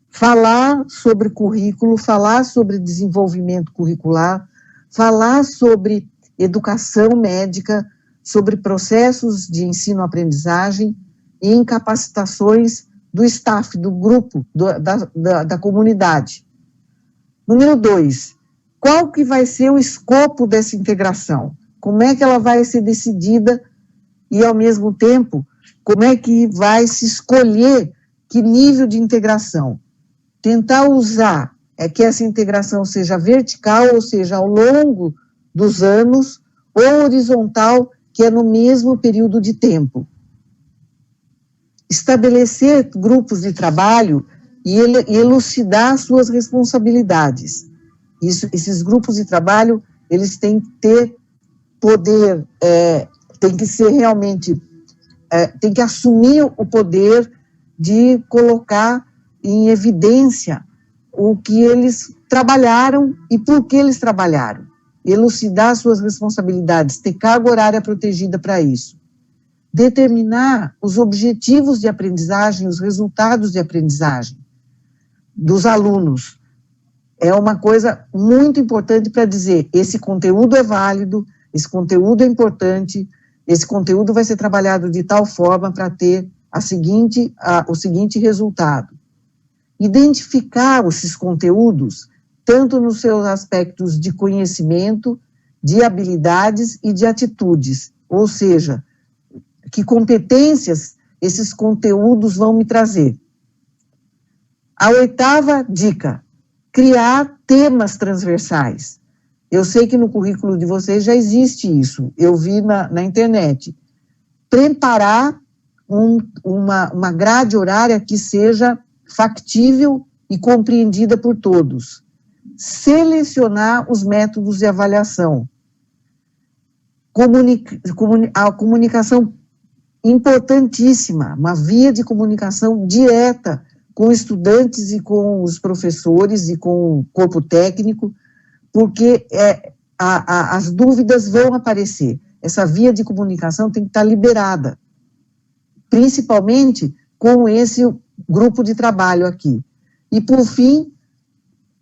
Falar sobre currículo, falar sobre desenvolvimento curricular, falar sobre educação médica, sobre processos de ensino-aprendizagem e em capacitações do staff, do grupo, da comunidade. Número 2, qual que vai ser o escopo dessa integração? Como é que ela vai ser decidida e, ao mesmo tempo, como é que vai se escolher que nível de integração? Tentar usar que essa integração seja vertical, ou seja, ao longo dos anos, ou horizontal, que é no mesmo período de tempo. Estabelecer grupos de trabalho e elucidar suas responsabilidades. Esses grupos de trabalho, eles têm que ter poder, tem que ser realmente, tem que assumir o poder de colocar em evidência o que eles trabalharam e por que eles trabalharam. Elucidar suas responsabilidades, ter carga horária protegida para isso. Determinar os objetivos de aprendizagem, os resultados de aprendizagem dos alunos. É uma coisa muito importante para dizer, esse conteúdo é válido, esse conteúdo é importante, esse conteúdo vai ser trabalhado de tal forma para ter o seguinte resultado. Identificar esses conteúdos, tanto nos seus aspectos de conhecimento, de habilidades e de atitudes, ou seja, que competências esses conteúdos vão me trazer. A 8ª dica, criar temas transversais. Eu sei que no currículo de vocês já existe isso, eu vi na internet. Preparar uma grade horária que seja factível e compreendida por todos. Selecionar os métodos de avaliação. A comunicação importantíssima, uma via de comunicação direta com estudantes e com os professores e com o corpo técnico, porque as dúvidas vão aparecer. Essa via de comunicação tem que estar liberada, principalmente com esse grupo de trabalho aqui. E, por fim,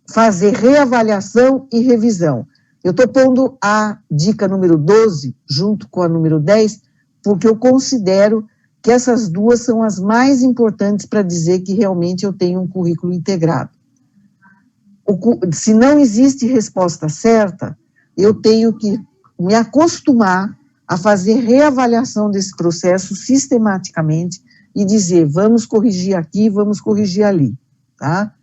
fazer reavaliação e revisão. Eu estou pondo a dica número 12, junto com a número 10, porque eu considero que essas duas são as mais importantes para dizer que realmente eu tenho um currículo integrado. Se não existe resposta certa, eu tenho que me acostumar a fazer reavaliação desse processo sistematicamente e dizer, vamos corrigir aqui, vamos corrigir ali, tá?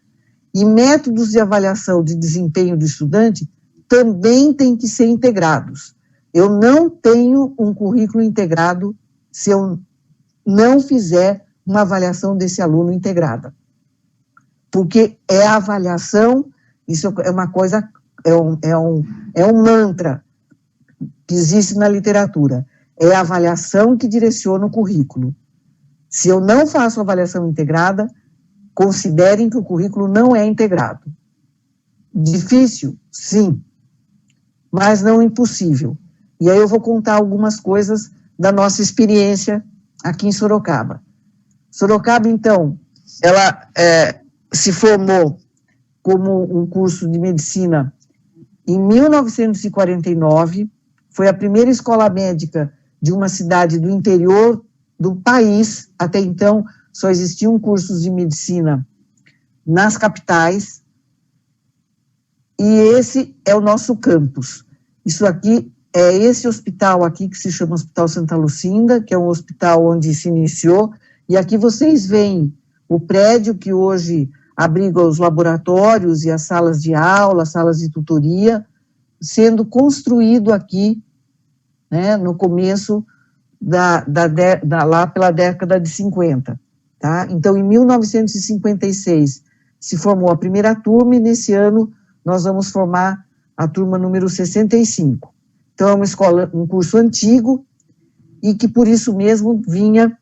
E métodos de avaliação de desempenho do estudante também têm que ser integrados. Eu não tenho um currículo integrado se eu não fizer uma avaliação desse aluno integrada. Porque é a avaliação, isso é uma coisa, é um mantra que existe na literatura, é a avaliação que direciona o currículo. Se eu não faço avaliação integrada, considerem que o currículo não é integrado. Difícil? Sim, mas não impossível. E aí eu vou contar algumas coisas da nossa experiência aqui em Sorocaba. Sorocaba, então, ela se formou como um curso de medicina em 1949, foi a primeira escola médica de uma cidade do interior do país. Até então, só existiam cursos de medicina nas capitais, e esse é o nosso campus. Isso aqui é esse hospital aqui, que se chama Hospital Santa Lucinda, que é um hospital onde se iniciou, e aqui vocês veem o prédio que hoje abriga os laboratórios e as salas de aula, salas de tutoria, sendo construído aqui, né, no começo lá pela década de 50, tá? Então, em 1956, se formou a primeira turma, e nesse ano nós vamos formar a turma número 65. Então, é uma escola, um curso antigo, e que por isso mesmo vinha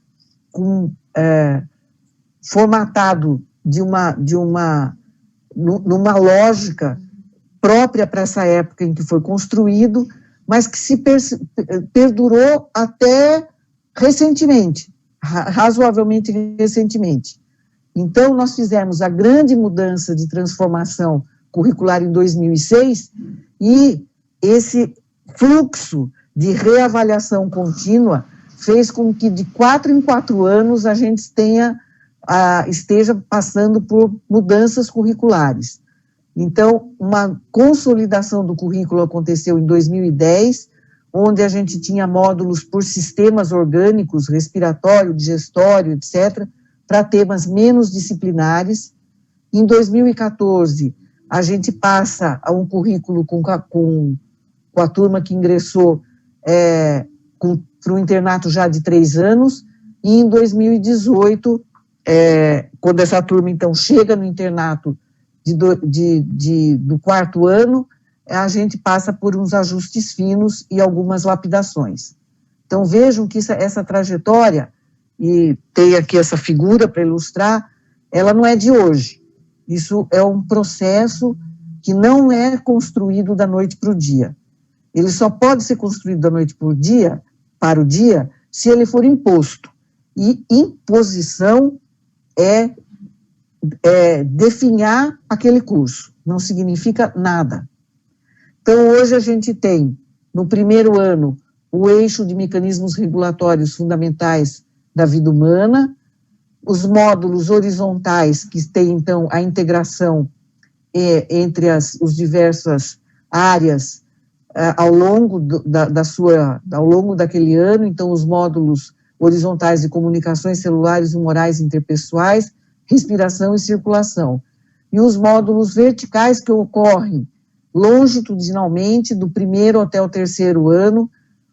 formatado numa lógica própria para essa época em que foi construído, mas que se perdurou até recentemente, razoavelmente recentemente. Então, nós fizemos a grande mudança de transformação curricular em 2006, e esse fluxo de reavaliação contínua fez com que de 4 em 4 anos a gente esteja passando por mudanças curriculares. Então, uma consolidação do currículo aconteceu em 2010, onde a gente tinha módulos por sistemas orgânicos, respiratório, digestório, etc., para temas menos disciplinares. Em 2014, a gente passa a um currículo com a turma que ingressou para um internato já de 3 anos, e em 2018, quando essa turma, então, chega no internato do 4º ano, a gente passa por uns ajustes finos e algumas lapidações. Então, vejam que essa trajetória, e tem aqui essa figura para ilustrar, ela não é de hoje. Isso é um processo que não é construído da noite para o dia. Ele só pode ser construído da noite para o dia, se ele for imposto. E imposição é definhar aquele curso, não significa nada. Então, hoje a gente tem, no primeiro ano, o eixo de mecanismos regulatórios fundamentais da vida humana, os módulos horizontais, que têm, então, a integração entre as diversas áreas ao longo daquele ano. Então, os módulos horizontais de comunicações celulares, humorais e interpessoais, respiração e circulação. E os módulos verticais que ocorrem longitudinalmente do 1º até o 3º ano,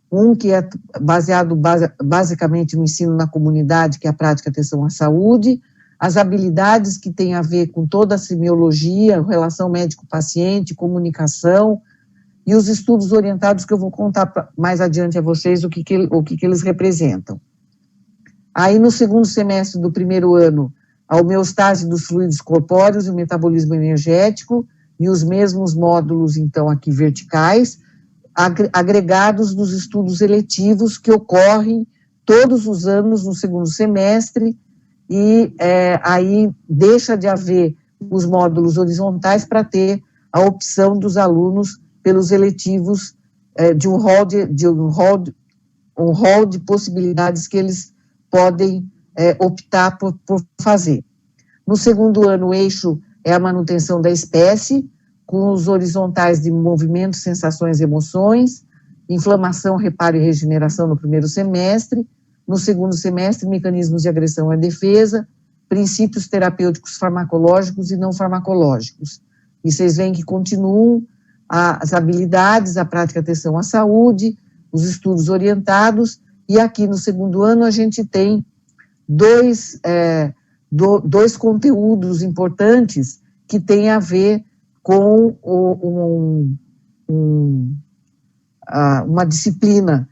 um que é baseado basicamente no ensino na comunidade, que é a prática de atenção à saúde, as habilidades que têm a ver com toda a semiologia, relação médico-paciente, comunicação, e os estudos orientados, que eu vou contar mais adiante a vocês o que eles representam. Aí, no segundo semestre do 1º ano, a homeostase dos fluidos corpóreos e o metabolismo energético, e os mesmos módulos, então, aqui verticais, agregados dos estudos eletivos que ocorrem todos os anos no segundo semestre, e aí deixa de haver os módulos horizontais para ter a opção dos alunos pelos eletivos de um rol de possibilidades que eles podem optar por fazer. No segundo ano, o eixo é a manutenção da espécie, com os horizontais de movimento, sensações e emoções, inflamação, reparo e regeneração no primeiro semestre. No segundo semestre, mecanismos de agressão e defesa, princípios terapêuticos farmacológicos e não farmacológicos. E vocês veem que continuam as habilidades, a prática de atenção à saúde, os estudos orientados, e aqui no segundo ano a gente tem dois conteúdos importantes que têm a ver com uma disciplina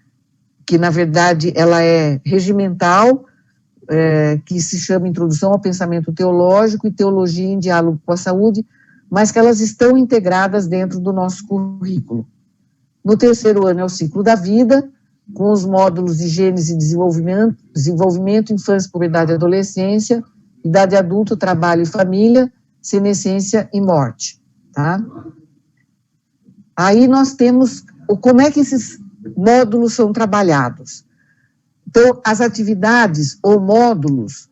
que, na verdade, ela é regimental, que se chama Introdução ao Pensamento Teológico e Teologia em Diálogo com a Saúde, mas que elas estão integradas dentro do nosso currículo. No terceiro ano é o ciclo da vida, com os módulos de gênese e desenvolvimento, infância, puberdade e adolescência, idade adulta, trabalho e família, senescência e morte, tá? Aí nós temos como é que esses módulos são trabalhados. Então, as atividades ou módulos,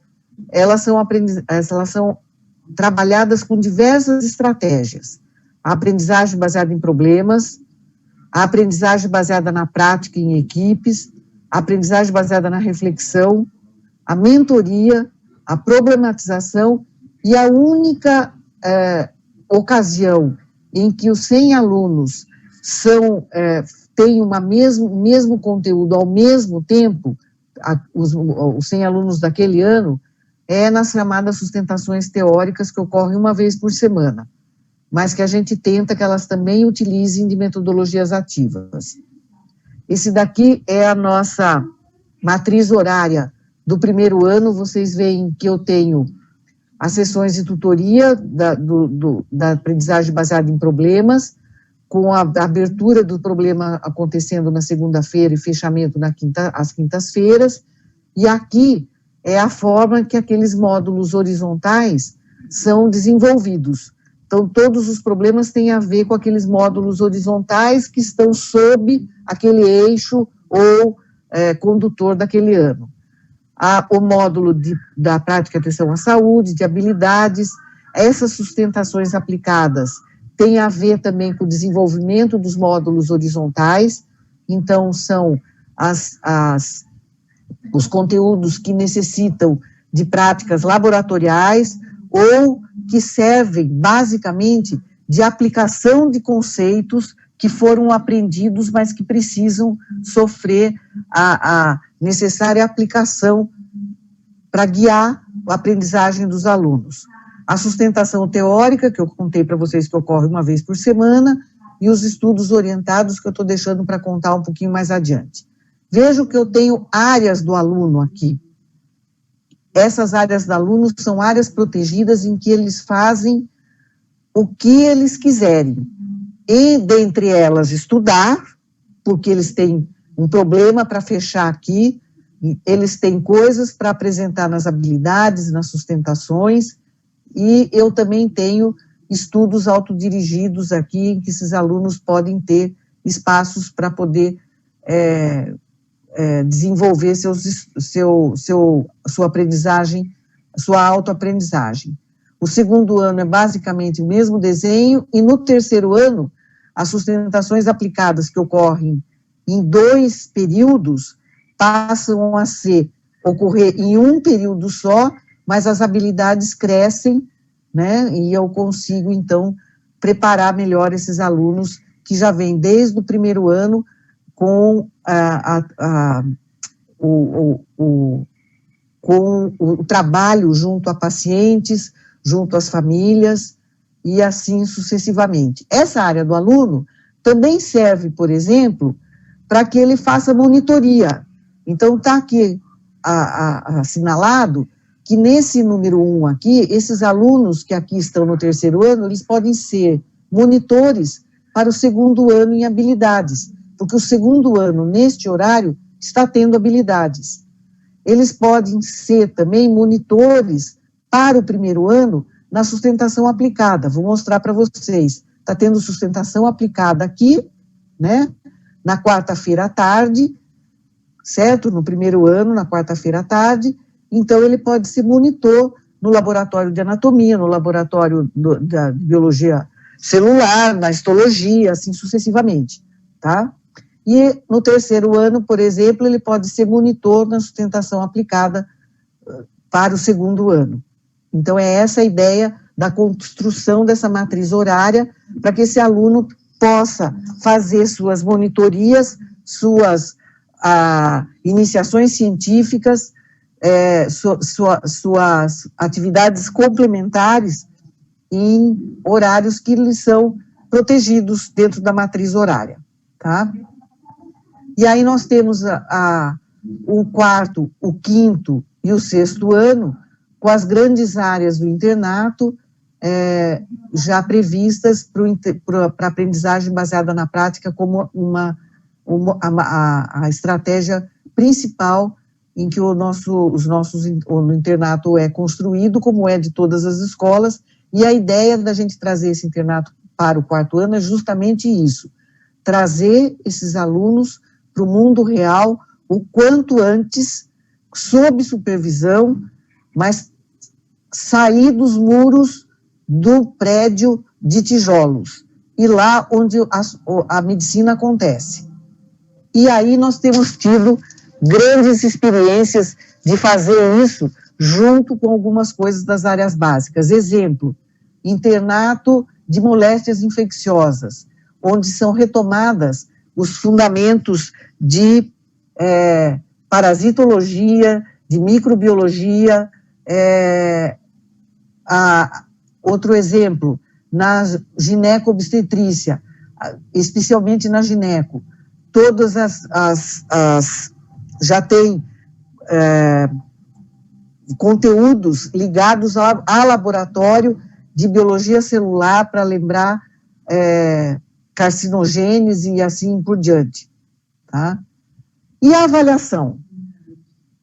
elas são trabalhadas com diversas estratégias. A aprendizagem baseada em problemas, a aprendizagem baseada na prática em equipes, a aprendizagem baseada na reflexão, a mentoria, a problematização, e a única ocasião em que os 100 alunos são têm o mesmo conteúdo ao mesmo tempo, os 100 alunos daquele ano, é nas chamadas sustentações teóricas que ocorrem uma vez por semana, mas que a gente tenta que elas também utilizem de metodologias ativas. Esse daqui é a nossa matriz horária do primeiro ano. Vocês veem que eu tenho as sessões de tutoria da aprendizagem baseada em problemas, com a abertura do problema acontecendo na segunda-feira e fechamento às quintas-feiras, e aqui é a forma que aqueles módulos horizontais são desenvolvidos. Então, todos os problemas têm a ver com aqueles módulos horizontais que estão sob aquele eixo ou condutor daquele ano. O módulo da prática de atenção à saúde, de habilidades, essas sustentações aplicadas têm a ver também com o desenvolvimento dos módulos horizontais. Então, são os conteúdos que necessitam de práticas laboratoriais ou que servem, basicamente, de aplicação de conceitos que foram aprendidos, mas que precisam sofrer a necessária aplicação para guiar a aprendizagem dos alunos. A sustentação teórica, que eu contei para vocês que ocorre uma vez por semana, e os estudos orientados, que eu estou deixando para contar um pouquinho mais adiante. Vejam que eu tenho áreas do aluno aqui. Essas áreas do aluno são áreas protegidas em que eles fazem o que eles quiserem. E, dentre elas, estudar, porque eles têm um problema para fechar aqui, eles têm coisas para apresentar nas habilidades, nas sustentações, e eu também tenho estudos autodirigidos aqui, em que esses alunos podem ter espaços para poder desenvolver sua aprendizagem, sua autoaprendizagem. O segundo ano é basicamente o mesmo desenho, e no terceiro ano, as sustentações aplicadas que ocorrem em 2 períodos passam a ocorrer em um período só, mas as habilidades crescem, né, e eu consigo, então, preparar melhor esses alunos que já vêm desde o primeiro ano com o trabalho junto a pacientes, junto às famílias, e assim sucessivamente. Essa área do aluno também serve, por exemplo, para que ele faça monitoria. Então, está aqui assinalado que nesse número 1 aqui, esses alunos que aqui estão no terceiro ano, eles podem ser monitores para o segundo ano em habilidades, porque o segundo ano, neste horário, está tendo habilidades. Eles podem ser também monitores para o primeiro ano na sustentação aplicada. Vou mostrar para vocês. Está tendo sustentação aplicada aqui, né, na quarta-feira à tarde, certo? No primeiro ano, na quarta-feira à tarde. Então, ele pode ser monitor no laboratório de anatomia, no laboratório da biologia celular, na histologia, assim sucessivamente, tá? E no terceiro ano, por exemplo, ele pode ser monitor na sustentação aplicada para o segundo ano. Então, é essa a ideia da construção dessa matriz horária, para que esse aluno possa fazer suas monitorias, suas iniciações científicas, suas atividades complementares em horários que lhes são protegidos dentro da matriz horária, tá? E aí nós temos o quarto, o quinto e o sexto ano, com as grandes áreas do internato já previstas para aprendizagem baseada na prática como a estratégia principal em que o internato é construído, como é de todas as escolas, e a ideia da gente trazer esse internato para o quarto ano é justamente isso, trazer esses alunos para o mundo real o quanto antes, sob supervisão, mas sair dos muros do prédio de tijolos, e lá onde a medicina acontece. E aí nós temos tido grandes experiências de fazer isso junto com algumas coisas das áreas básicas. Exemplo, internato de moléstias infecciosas, onde são retomadas os fundamentos de parasitologia, de microbiologia. Outro exemplo, na gineco-obstetrícia, especialmente na gineco, todas já tem conteúdos ligados a laboratório de biologia celular para lembrar carcinogênese e assim por diante, tá? E a avaliação?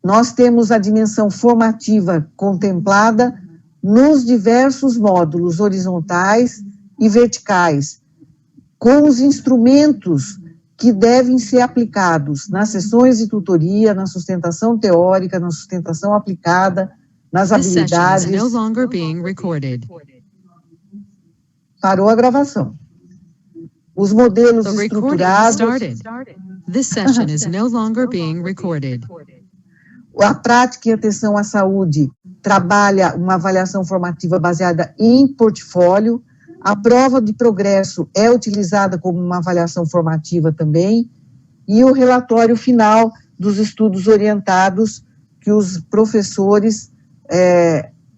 Nós temos a dimensão formativa contemplada nos diversos módulos horizontais e verticais, com os instrumentos que devem ser aplicados nas sessões de tutoria, na sustentação teórica, na sustentação aplicada, nas habilidades. This session is no longer being recorded. Parou a gravação. Os modelos The recording estruturados. started. This session is no longer being recorded. A prática em atenção à saúde trabalha uma avaliação formativa baseada em portfólio. A prova de progresso é utilizada como uma avaliação formativa também, e o relatório final dos estudos orientados que os professores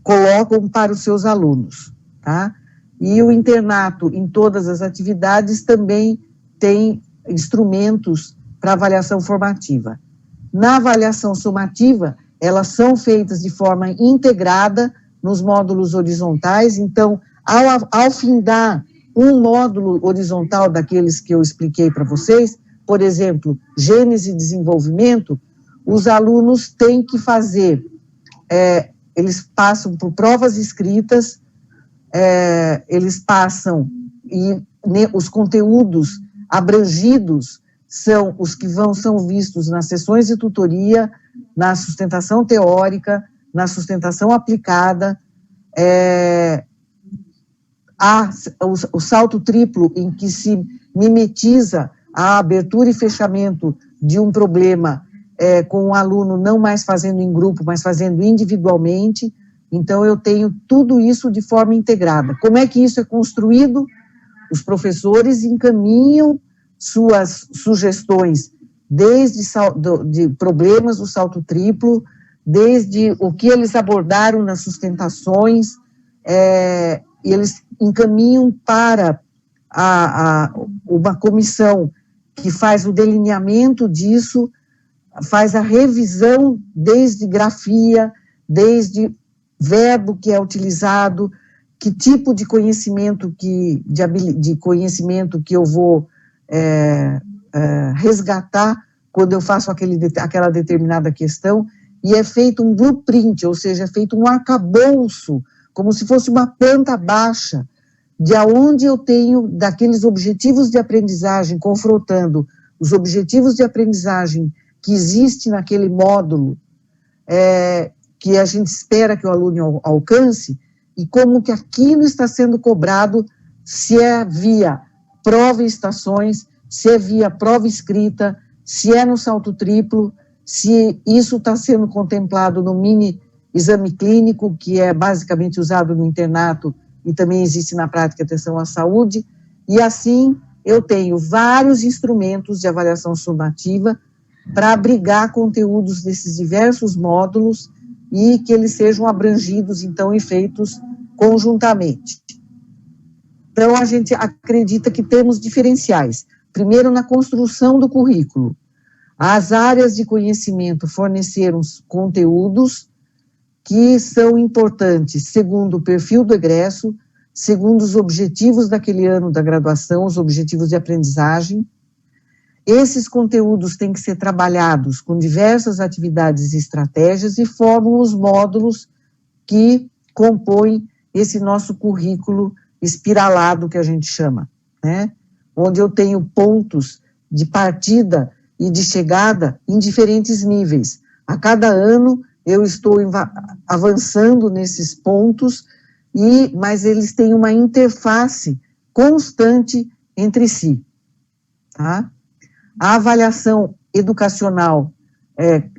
colocam para os seus alunos, tá? E o internato, em todas as atividades, também tem instrumentos para avaliação formativa. Na avaliação sumativa, elas são feitas de forma integrada nos módulos horizontais, então, ao findar um módulo horizontal daqueles que eu expliquei para vocês, por exemplo, Gênese e Desenvolvimento, os alunos têm que fazer, eles passam por provas escritas, eles passam, e os conteúdos abrangidos são os que são vistos nas sessões de tutoria, na sustentação teórica, na sustentação aplicada, o salto triplo, em que se mimetiza a abertura e fechamento de um problema com o aluno não mais fazendo em grupo, mas fazendo individualmente. Então, eu tenho tudo isso de forma integrada. Como é que isso é construído? Os professores encaminham suas sugestões, desde de problemas do salto triplo, desde o que eles abordaram nas sustentações, e eles encaminham para uma comissão que faz o delineamento disso, faz a revisão desde grafia, desde verbo que é utilizado, que tipo de conhecimento que eu vou resgatar quando eu faço aquela determinada questão, e é feito um blueprint, ou seja, é feito um arcabouço, como se fosse uma planta baixa, de aonde eu tenho, daqueles objetivos de aprendizagem, confrontando os objetivos de aprendizagem que existem naquele módulo, que a gente espera que o aluno alcance, e como que aquilo está sendo cobrado, se é via prova e estações, se é via prova escrita, se é no salto triplo, se isso está sendo contemplado no mini exame clínico, que é basicamente usado no internato e também existe na prática atenção à saúde, e assim eu tenho vários instrumentos de avaliação sumativa para abrigar conteúdos desses diversos módulos e que eles sejam abrangidos, então, e feitos conjuntamente. Então, a gente acredita que temos diferenciais. Primeiro, na construção do currículo. As áreas de conhecimento forneceram conteúdos que são importantes, segundo o perfil do egresso, segundo os objetivos daquele ano da graduação, os objetivos de aprendizagem. Esses conteúdos têm que ser trabalhados com diversas atividades e estratégias e formam os módulos que compõem esse nosso currículo espiralado, que a gente chama, né? Onde eu tenho pontos de partida e de chegada em diferentes níveis. A cada ano eu estou avançando nesses pontos, mas eles têm uma interface constante entre si, tá? A avaliação educacional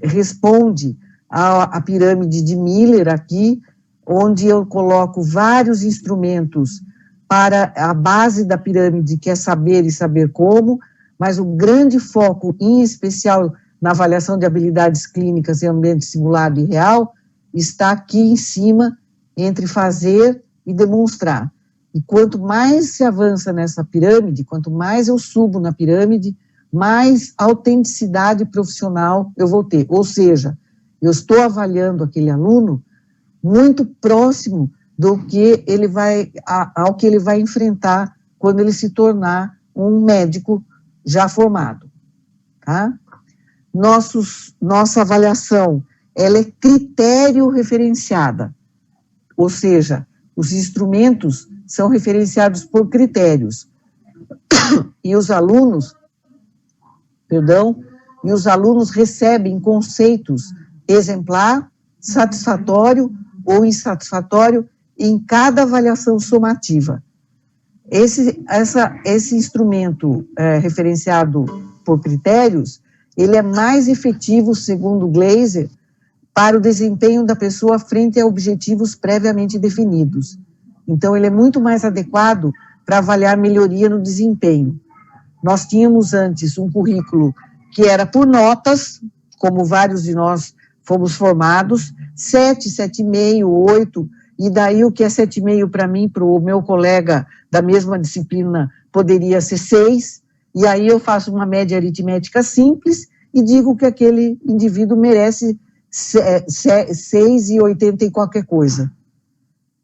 responde à pirâmide de Miller aqui, onde eu coloco vários instrumentos para a base da pirâmide, que é saber e saber como, mas o grande foco, em especial na avaliação de habilidades clínicas em ambiente simulado e real, está aqui em cima, entre fazer e demonstrar. E quanto mais se avança nessa pirâmide, quanto mais eu subo na pirâmide, mais autenticidade profissional eu vou ter. Ou seja, eu estou avaliando aquele aluno muito próximo do que ele vai, ao que ele vai enfrentar quando ele se tornar um médico já formado, tá? Nossa avaliação, ela é critério referenciada, ou seja, os instrumentos são referenciados por critérios, e os alunos recebem conceitos exemplar, satisfatório ou insatisfatório em cada avaliação somativa. Esse instrumento referenciado por critérios, ele é mais efetivo, segundo Glaser, para o desempenho da pessoa frente a objetivos previamente definidos. Então, ele é muito mais adequado para avaliar melhoria no desempenho. Nós tínhamos antes um currículo que era por notas, como vários de nós fomos formados, 7, 7,5, 8, e daí o que é 7,5 para mim, para o meu colega da mesma disciplina, poderia ser 6, e aí eu faço uma média aritmética simples e digo que aquele indivíduo merece 6,80 e qualquer coisa,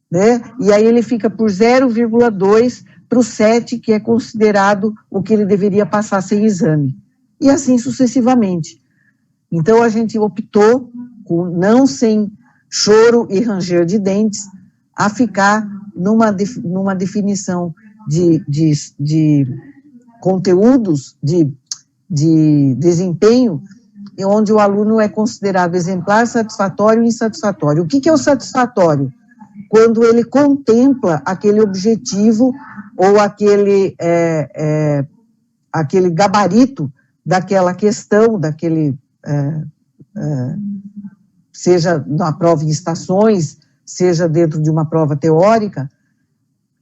né? E aí ele fica por 0,2 para o 7, que é considerado o que ele deveria passar sem exame, e assim sucessivamente. Então a gente optou, não sem choro e ranger de dentes, a ficar numa definição de conteúdos, de desempenho, onde o aluno é considerado exemplar, satisfatório e insatisfatório. O que é o satisfatório? Quando ele contempla aquele objetivo ou aquele gabarito daquela questão, seja na prova em estações, seja dentro de uma prova teórica,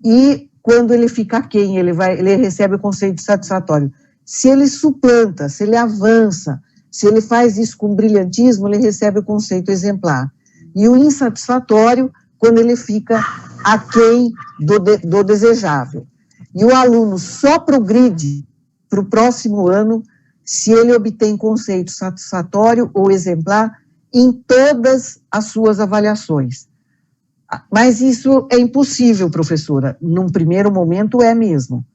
e quando ele fica aquém, ele recebe o conceito satisfatório. Se ele suplanta, se ele avança, se ele faz isso com brilhantismo, ele recebe o conceito exemplar. E o insatisfatório, quando ele fica aquém do desejável. E o aluno só progride para o próximo ano se ele obtém conceito satisfatório ou exemplar em todas as suas avaliações. Mas isso é impossível, professora. Num primeiro momento é mesmo.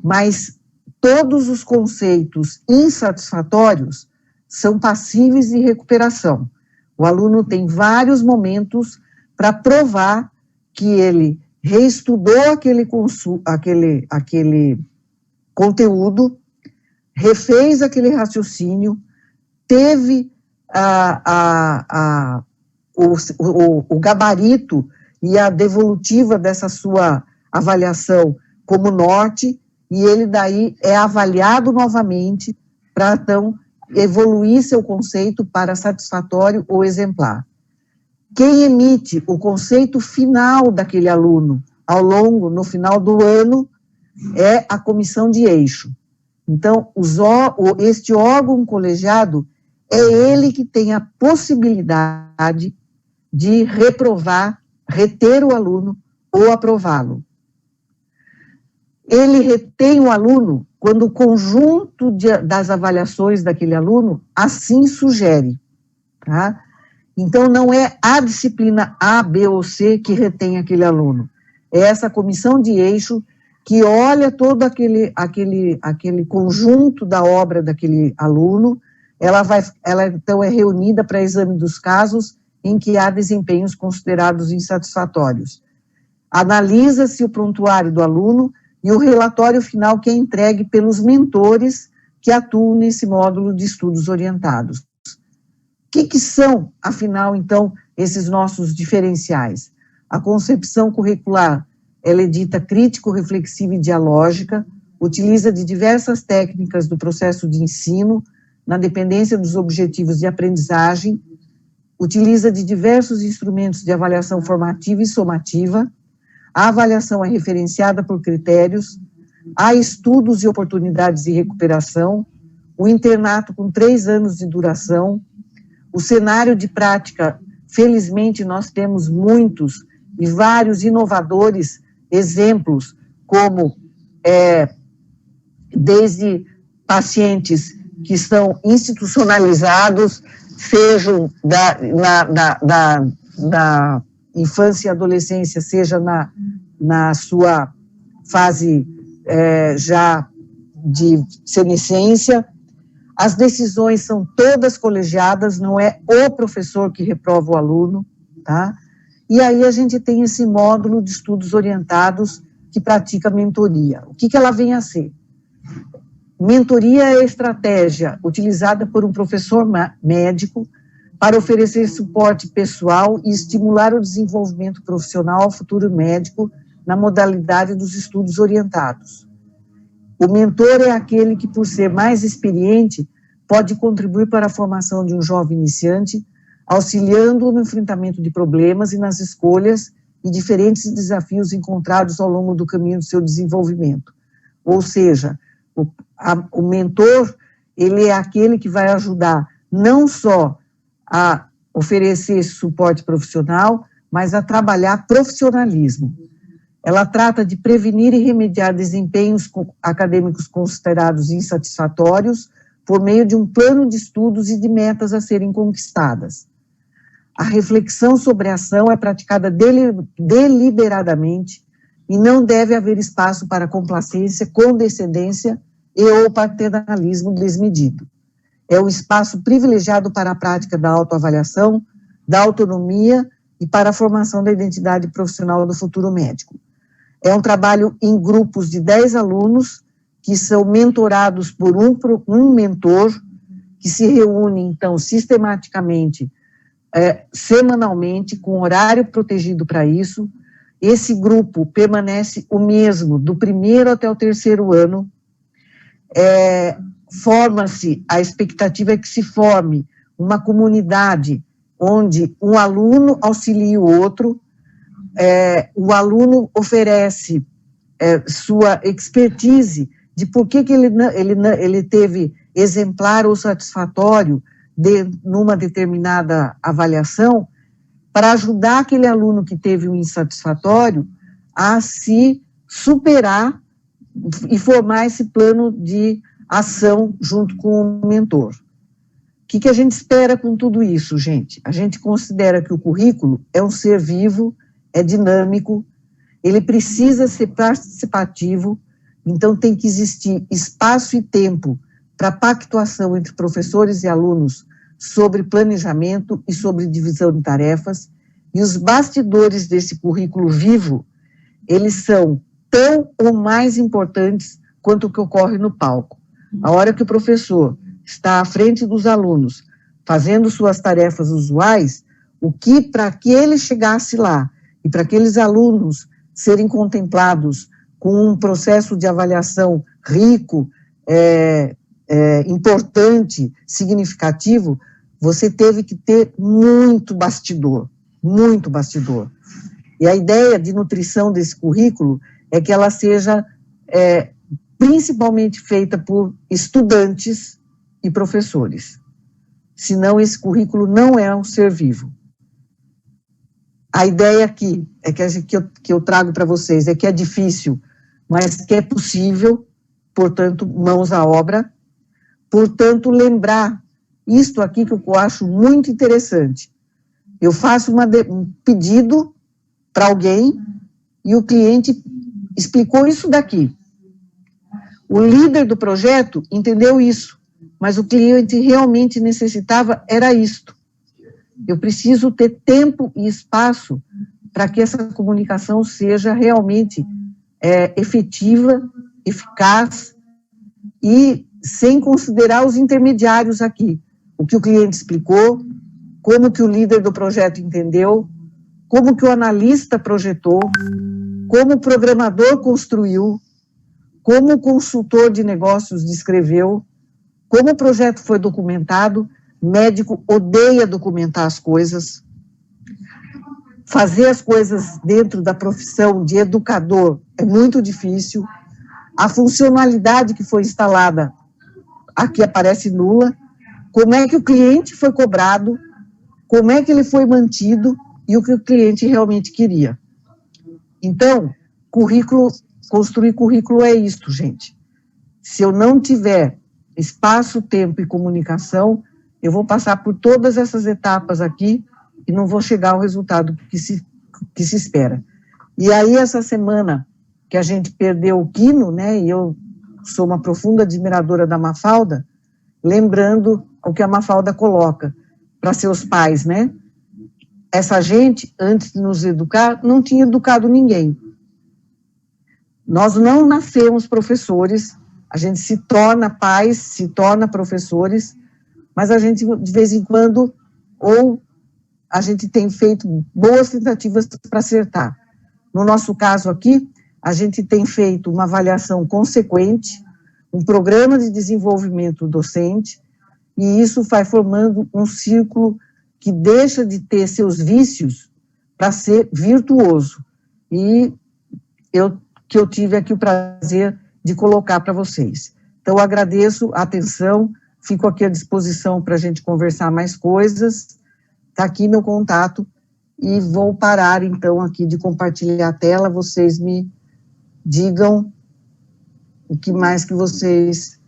Mas todos os conceitos insatisfatórios são passíveis de recuperação. O aluno tem vários momentos para provar que ele reestudou aquele conteúdo, refez aquele raciocínio, teve o gabarito e a devolutiva dessa sua avaliação como norte, e ele daí é avaliado novamente para, então, evoluir seu conceito para satisfatório ou exemplar. Quem emite o conceito final daquele aluno no final do ano, é a comissão de eixo. Então, este órgão colegiado é ele que tem a possibilidade de reter o aluno ou aprová-lo. Ele retém o aluno quando o conjunto das avaliações daquele aluno assim sugere, tá? Então, não é a disciplina A, B ou C que retém aquele aluno. É essa comissão de eixo que olha todo aquele conjunto da obra daquele aluno. Ela então é reunida para exame dos casos em que há desempenhos considerados insatisfatórios. Analisa-se o prontuário do aluno e o relatório final que é entregue pelos mentores que atuam nesse módulo de estudos orientados. O que são, afinal, então, esses nossos diferenciais? A concepção curricular, ela é dita crítico-reflexiva e dialógica, utiliza de diversas técnicas do processo de ensino, na dependência dos objetivos de aprendizagem, utiliza de diversos instrumentos de avaliação formativa e somativa, a avaliação é referenciada por critérios, há estudos e oportunidades de recuperação, o internato com 3 anos de duração, o cenário de prática, felizmente nós temos muitos e vários inovadores exemplos, como desde pacientes que são institucionalizados, sejam da infância e adolescência, seja na sua fase já de senescência. As decisões são todas colegiadas, não é o professor que reprova o aluno, tá? E aí a gente tem esse módulo de estudos orientados que pratica mentoria. O que ela vem a ser? Mentoria é a estratégia utilizada por um professor médico para oferecer suporte pessoal e estimular o desenvolvimento profissional ao futuro médico na modalidade dos estudos orientados. O mentor é aquele que, por ser mais experiente, pode contribuir para a formação de um jovem iniciante, auxiliando-o no enfrentamento de problemas e nas escolhas e diferentes desafios encontrados ao longo do caminho do seu desenvolvimento. Ou seja, o mentor, ele é aquele que vai ajudar não só a oferecer esse suporte profissional, mas a trabalhar profissionalismo. Ela trata de prevenir e remediar desempenhos acadêmicos considerados insatisfatórios por meio de um plano de estudos e de metas a serem conquistadas. A reflexão sobre a ação é praticada deliberadamente e não deve haver espaço para complacência, condescendência e ou paternalismo desmedido. É o espaço privilegiado para a prática da autoavaliação, da autonomia e para a formação da identidade profissional do futuro médico. É um trabalho em grupos de 10 alunos que são mentorados por um mentor, que se reúne, então, sistematicamente, semanalmente, com horário protegido para isso. Esse grupo permanece o mesmo, do 1º até o 3º ano. Forma-se, a expectativa é que se forme uma comunidade onde um aluno auxilia o outro, o aluno oferece sua expertise de por que ele teve exemplar ou satisfatório numa determinada avaliação, para ajudar aquele aluno que teve um insatisfatório a se superar e formar esse plano de ação junto com o mentor. O que a gente espera com tudo isso, gente? A gente considera que o currículo é um ser vivo, é dinâmico, ele precisa ser participativo, então tem que existir espaço e tempo para pactuação entre professores e alunos sobre planejamento e sobre divisão de tarefas, e os bastidores desse currículo vivo, eles são tão ou mais importantes quanto o que ocorre no palco. A hora que o professor está à frente dos alunos, fazendo suas tarefas usuais, para que ele chegasse lá, e para aqueles alunos serem contemplados com um processo de avaliação rico, importante, significativo, você teve que ter muito bastidor, muito bastidor. E a ideia de nutrição desse currículo é que ela seja principalmente feita por estudantes e professores. Senão esse currículo não é um ser vivo. A ideia aqui, que eu trago para vocês, é que é difícil, mas que é possível, portanto, mãos à obra. Portanto, lembrar isto aqui que eu acho muito interessante. Eu faço um pedido para alguém e o cliente explicou isso daqui. O líder do projeto entendeu isso, mas o cliente realmente necessitava era isto. Eu preciso ter tempo e espaço para que essa comunicação seja realmente efetiva, eficaz e sem considerar os intermediários aqui. O que o cliente explicou, como que o líder do projeto entendeu, como que o analista projetou, como o programador construiu, como o consultor de negócios descreveu, como o projeto foi documentado. Médico odeia documentar as coisas. Fazer as coisas dentro da profissão de educador é muito difícil. a funcionalidade que foi instalada, aqui aparece nula, como é que o cliente foi cobrado, como é que ele foi mantido e o que o cliente realmente queria. Então, construir currículo é isto, gente. Se eu não tiver espaço, tempo e comunicação, eu vou passar por todas essas etapas aqui e não vou chegar ao resultado que se espera. E aí, essa semana que a gente perdeu o Quino, né, e eu sou uma profunda admiradora da Mafalda, lembrando o que a Mafalda coloca para seus pais, né? Essa gente, antes de nos educar, não tinha educado ninguém. Nós não nascemos professores, a gente se torna pais, se torna professores, mas a gente, de vez em quando, ou a gente tem feito boas tentativas para acertar. No nosso caso aqui, a gente tem feito uma avaliação consequente, um programa de desenvolvimento docente, e isso vai formando um círculo que deixa de ter seus vícios para ser virtuoso. E eu tive aqui o prazer de colocar para vocês. Então, agradeço a atenção, fico aqui à disposição para a gente conversar mais coisas, está aqui meu contato, e vou parar, então, aqui de compartilhar a tela, vocês me digam o que mais que vocês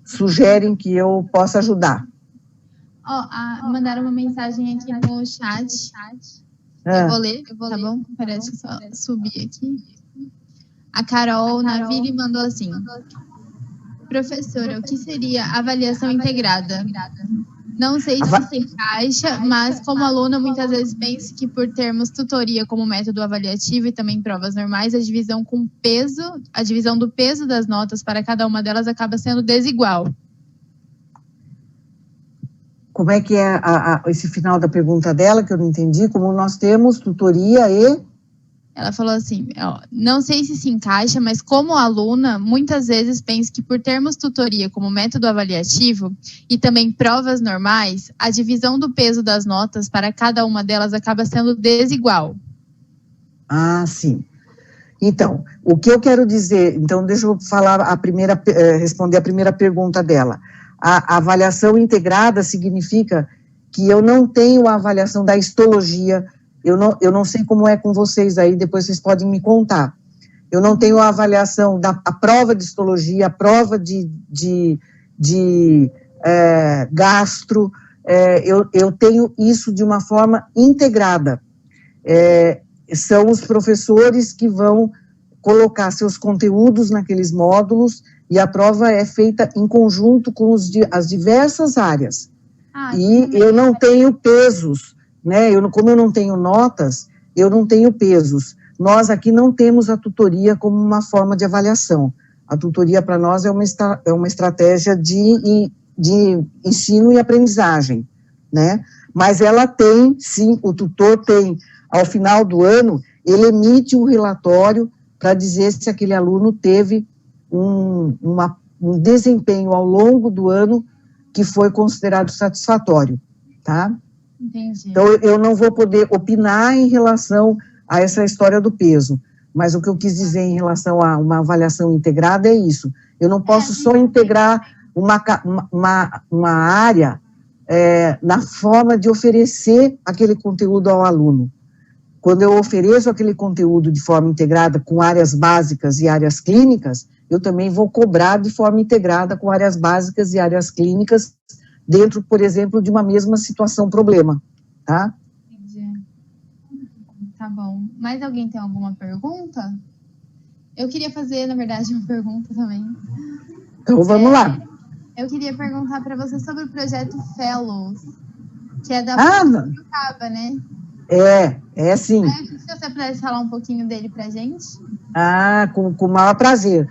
sugerem que eu possa ajudar. Mandaram uma mensagem aqui no chat. Eu vou ler, tá bom? Peraí, deixa eu só subir aqui. A Carol Navili mandou assim: professora, o que seria avaliação integrada? Não sei se encaixa, mas como aluna, muitas vezes penso que por termos tutoria como método avaliativo e também provas normais, a divisão do peso das notas para cada uma delas acaba sendo desigual. Como é que é esse final da pergunta dela, que eu não entendi? Como nós temos tutoria e... Ela falou assim, não sei se encaixa, mas como aluna, muitas vezes penso que por termos tutoria como método avaliativo e também provas normais, a divisão do peso das notas para cada uma delas acaba sendo desigual. Ah, sim. Então, o que eu quero dizer, então deixa eu falar responder a primeira pergunta dela. A avaliação integrada significa que eu não tenho a avaliação da histologia. Eu não sei como é com vocês aí, depois vocês podem me contar. Eu não tenho a avaliação a prova de histologia, a prova de gastro, eu tenho isso de uma forma integrada. São os professores que vão colocar seus conteúdos naqueles módulos e a prova é feita em conjunto com as diversas áreas. E eu não tenho pesos, né? Como eu não tenho notas, eu não tenho pesos. Nós aqui não temos a tutoria como uma forma de avaliação. A tutoria para nós é uma estratégia de ensino e aprendizagem, né? Mas ela tem, sim, o tutor tem, ao final do ano, ele emite um relatório para dizer se aquele aluno teve um desempenho ao longo do ano que foi considerado satisfatório, tá? Entendi. Então, eu não vou poder opinar em relação a essa história do peso, mas o que eu quis dizer em relação a uma avaliação integrada é isso. Eu não posso só integrar uma área na forma de oferecer aquele conteúdo ao aluno. Quando eu ofereço aquele conteúdo de forma integrada com áreas básicas e áreas clínicas, eu também vou cobrar de forma integrada com áreas básicas e áreas clínicas dentro, por exemplo, de uma mesma situação-problema, tá? Entendi. Tá bom. Mais alguém tem alguma pergunta? Eu queria fazer, na verdade, uma pergunta também. Então, vamos lá. Eu queria perguntar para você sobre o projeto Fellows, que é da Sorocaba, né? É sim. Se você pudesse falar um pouquinho dele para a gente. Com o maior prazer.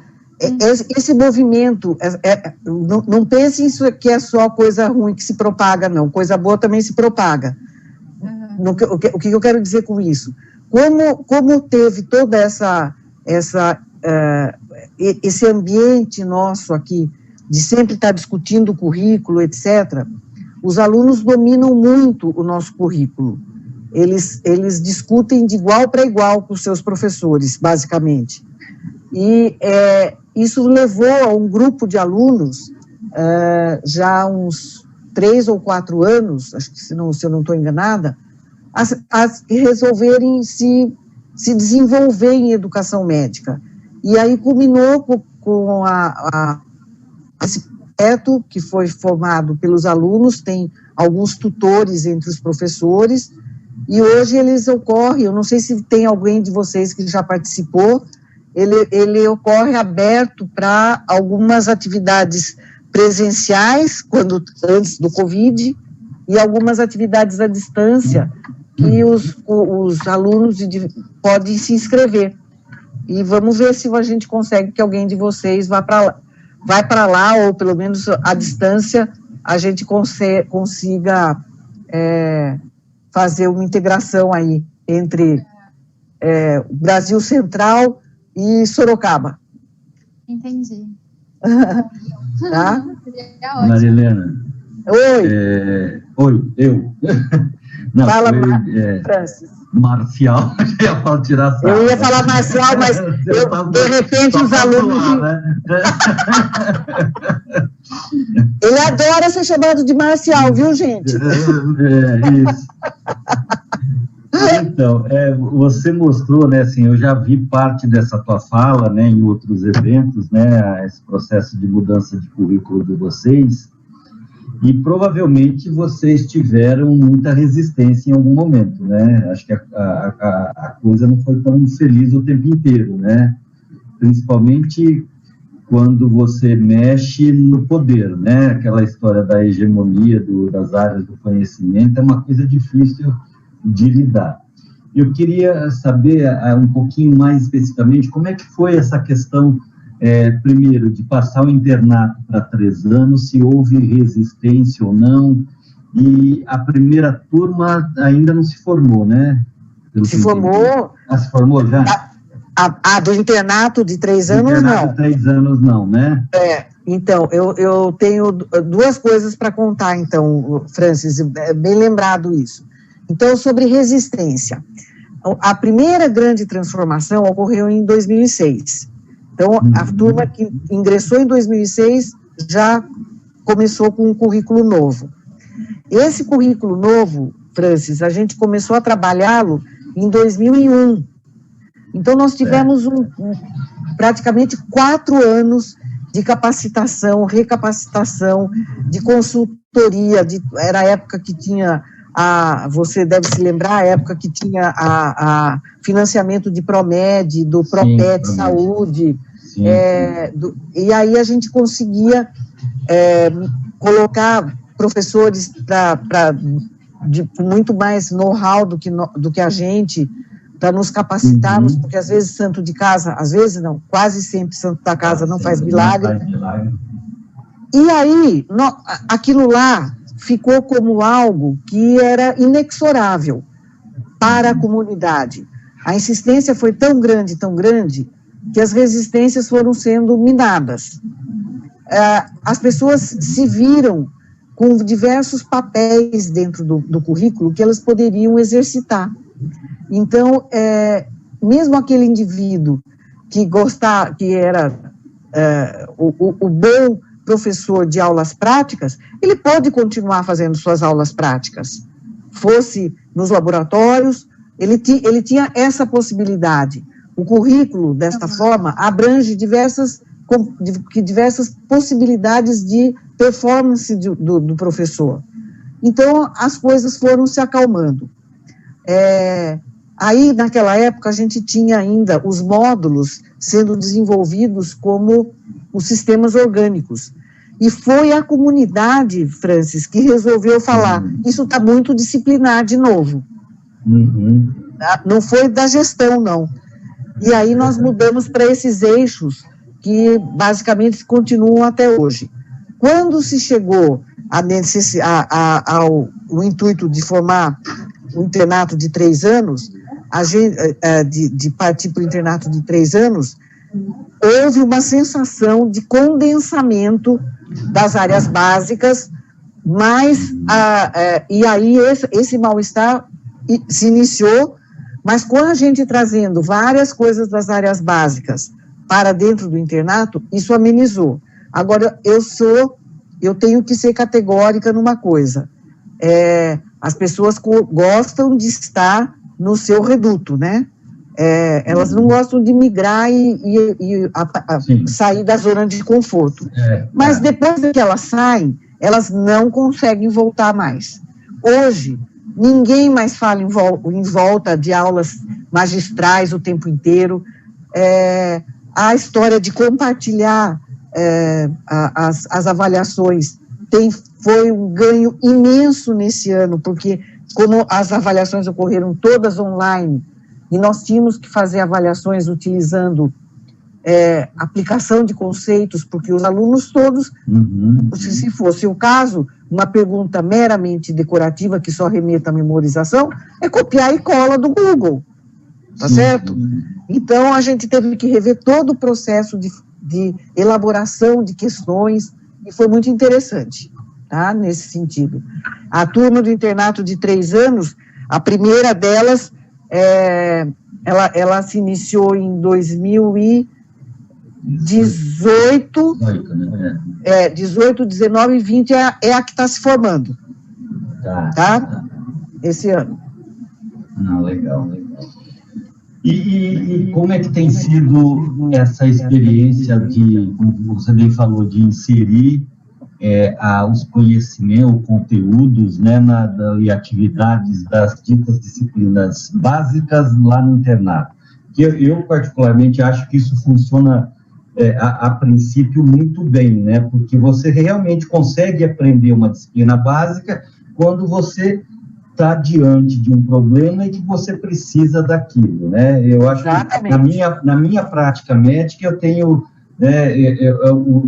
Esse movimento, não pense isso que é só coisa ruim que se propaga, não. Coisa boa também se propaga. Uhum. O que eu quero dizer com isso? Como teve toda esse ambiente nosso aqui, de sempre estar discutindo o currículo, etc., os alunos dominam muito o nosso currículo. Eles discutem de igual para igual com os seus professores, basicamente. E isso levou a um grupo de alunos, já há uns 3 ou 4 anos, acho que se eu não estou enganada, a resolverem se desenvolver em educação médica. E aí culminou com esse projeto que foi formado pelos alunos, tem alguns tutores entre os professores, e hoje eles ocorrem, eu não sei se tem alguém de vocês que já participou, ele ocorre aberto para algumas atividades presenciais, antes do Covid, e algumas atividades à distância, que os alunos podem se inscrever. E vamos ver se a gente consegue que alguém de vocês vai para lá, ou pelo menos à distância, a gente consiga fazer uma integração aí entre o Brasil Central e Sorocaba. Entendi. Tá? Marilena. Oi. Oi, eu. Não, fala, Francis. Marcial, eu ia falar Marcial, mas de repente os alunos... Né? Ele adora ser chamado de Marcial, viu, gente? Isso. Então, você mostrou, né, assim, eu já vi parte dessa tua fala, né, em outros eventos, né, esse processo de mudança de currículo de vocês, e provavelmente vocês tiveram muita resistência em algum momento, né, acho que a coisa não foi tão feliz o tempo inteiro, né, principalmente quando você mexe no poder, né, aquela história da hegemonia das áreas do conhecimento é uma coisa difícil de lidar. Eu queria saber um pouquinho mais especificamente como é que foi essa questão, primeiro, de passar o internato para 3 anos, se houve resistência ou não, e a primeira turma ainda não se formou, né? Se formou? Se formou já? Do internato de 3 anos, não. 3 anos não, né? Então, eu tenho 2 coisas para contar, então, Francis, bem lembrado isso. Então, sobre resistência. A primeira grande transformação ocorreu em 2006. Então, a turma que ingressou em 2006 já começou com um currículo novo. Esse currículo novo, Francis, a gente começou a trabalhá-lo em 2001. Então, nós tivemos praticamente 4 anos de capacitação, recapacitação, de consultoria, era a época que tinha... você deve se lembrar, a época que tinha a financiamento de Promed, do Propet Saúde, e aí a gente conseguia colocar professores com muito mais know-how do que a gente, para nos capacitarmos, porque às vezes santo de casa, às vezes não, quase sempre santo da casa não faz milagre. E aí, aquilo lá ficou como algo que era inexorável para a comunidade. A insistência foi tão grande, que as resistências foram sendo minadas. As pessoas se viram com diversos papéis dentro do currículo que elas poderiam exercitar. Então, mesmo aquele indivíduo que era o bom professor de aulas práticas, ele pode continuar fazendo suas aulas práticas. Fosse nos laboratórios, ele tinha essa possibilidade. O currículo, desta forma, abrange diversas possibilidades de performance do professor. Então, as coisas foram se acalmando. Aí, naquela época, a gente tinha ainda os módulos sendo desenvolvidos como os sistemas orgânicos. E foi a comunidade, Francis, que resolveu falar, isso está muito disciplinar de novo. Não foi da gestão, não. E aí nós mudamos para esses eixos que basicamente continuam até hoje. Quando se chegou ao intuito de formar um internato de 3 anos, de partir para o internato de 3 anos, houve uma sensação de condensamento das áreas básicas, mas, e aí esse mal-estar se iniciou, mas com a gente trazendo várias coisas das áreas básicas para dentro do internato, isso amenizou. Agora, eu tenho que ser categórica numa coisa, as pessoas gostam de estar no seu reduto, né? Elas não gostam de migrar e sair da zona de conforto. Mas depois que elas saem, elas não conseguem voltar mais. Hoje, ninguém mais fala em volta de aulas magistrais o tempo inteiro. A história de compartilhar as avaliações foi um ganho imenso nesse ano, porque como as avaliações ocorreram todas online, e nós tínhamos que fazer avaliações utilizando aplicação de conceitos, porque os alunos todos, se fosse o caso, uma pergunta meramente decorativa, que só remeta à memorização, é copiar e cola do Google, tá certo? Então, a gente teve que rever todo o processo de elaboração de questões, e foi muito interessante, tá, nesse sentido. A turma do internato de 3 anos, a primeira delas, ela se iniciou em 2018, 18, 19 e 20 é a que está se formando, tá? Esse ano. Legal. E como é que tem sido essa experiência de, como você bem falou, de inserir os conhecimentos, conteúdos, né, e atividades das ditas disciplinas básicas lá no internato? Eu particularmente acho que isso funciona a princípio muito bem, né, porque você realmente consegue aprender uma disciplina básica quando você está diante de um problema e que você precisa daquilo, né? Eu acho Exatamente. Que na minha prática médica eu tenho,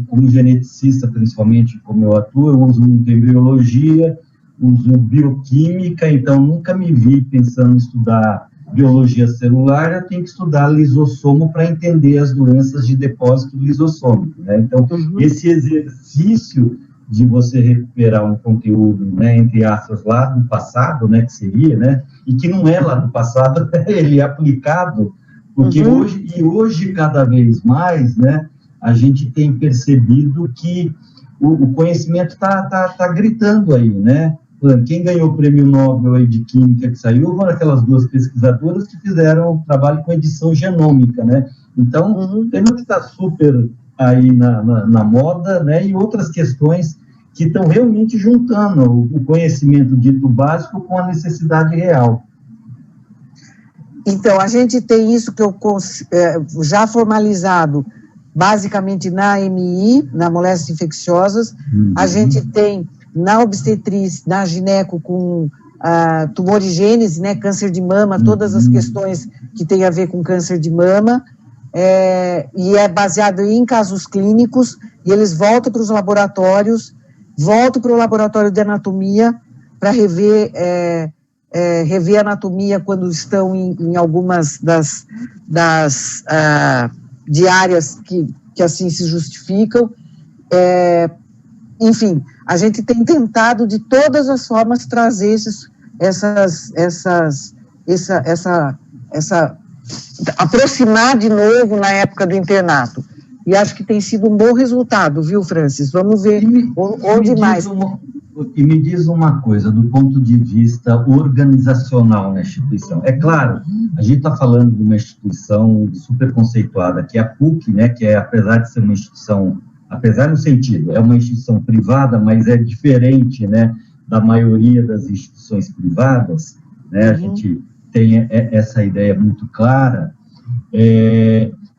como geneticista, principalmente, como eu atuo, eu uso muito embriologia, uso bioquímica, então nunca me vi pensando em estudar biologia celular, eu tenho que estudar lisossomo para entender as doenças de depósito lisossômico, né? Então, esse exercício de você recuperar um conteúdo, né, entre aspas, lá do passado, né, que seria, né, e que não é lá do passado, ele é aplicado, porque hoje, cada vez mais, né, a gente tem percebido que o conhecimento tá gritando aí, né? Quem ganhou o prêmio Nobel aí de Química que saiu foram aquelas 2 pesquisadoras que fizeram um trabalho com edição genômica, né? Então, temos que estar super aí na moda, né, e outras questões que estão realmente juntando o conhecimento dito básico com a necessidade real. Então, a gente tem isso que eu já formalizado, basicamente na AMI, na moléstias infecciosas, a gente tem na obstetriz, na gineco com tumorigênese, né, câncer de mama, todas as questões que têm a ver com câncer de mama, e é baseado em casos clínicos, e eles voltam para os laboratórios, voltam para o laboratório de anatomia para rever a anatomia quando estão em algumas das diárias que assim se justificam. Enfim, a gente tem tentado de todas as formas trazer aproximar de novo na época do internato. E acho que tem sido um bom resultado, viu, Francis? Vamos ver onde mais. E me diz uma coisa, do ponto de vista organizacional na instituição. É claro, a gente está falando de uma instituição super conceituada, que é a PUC, né, que apesar de ser uma instituição, apesar no sentido, é uma instituição privada, mas é diferente, né, da maioria das instituições privadas, né, a gente tem essa ideia muito clara.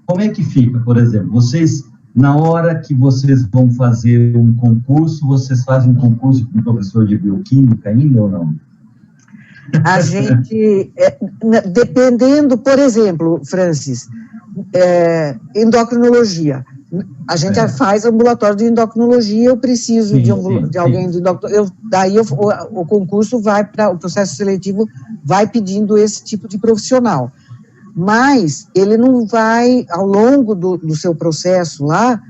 Como é que fica, por exemplo, vocês, na hora que vocês vão fazer um concurso, vocês fazem um concurso com professor de bioquímica ainda ou não? A gente, dependendo, por exemplo, Francis, endocrinologia, a gente faz ambulatório de endocrinologia, eu preciso de alguém de endocrinologia, daí o concurso vai para, o processo seletivo vai pedindo esse tipo de profissional. Mas ele não vai, ao longo do seu processo lá,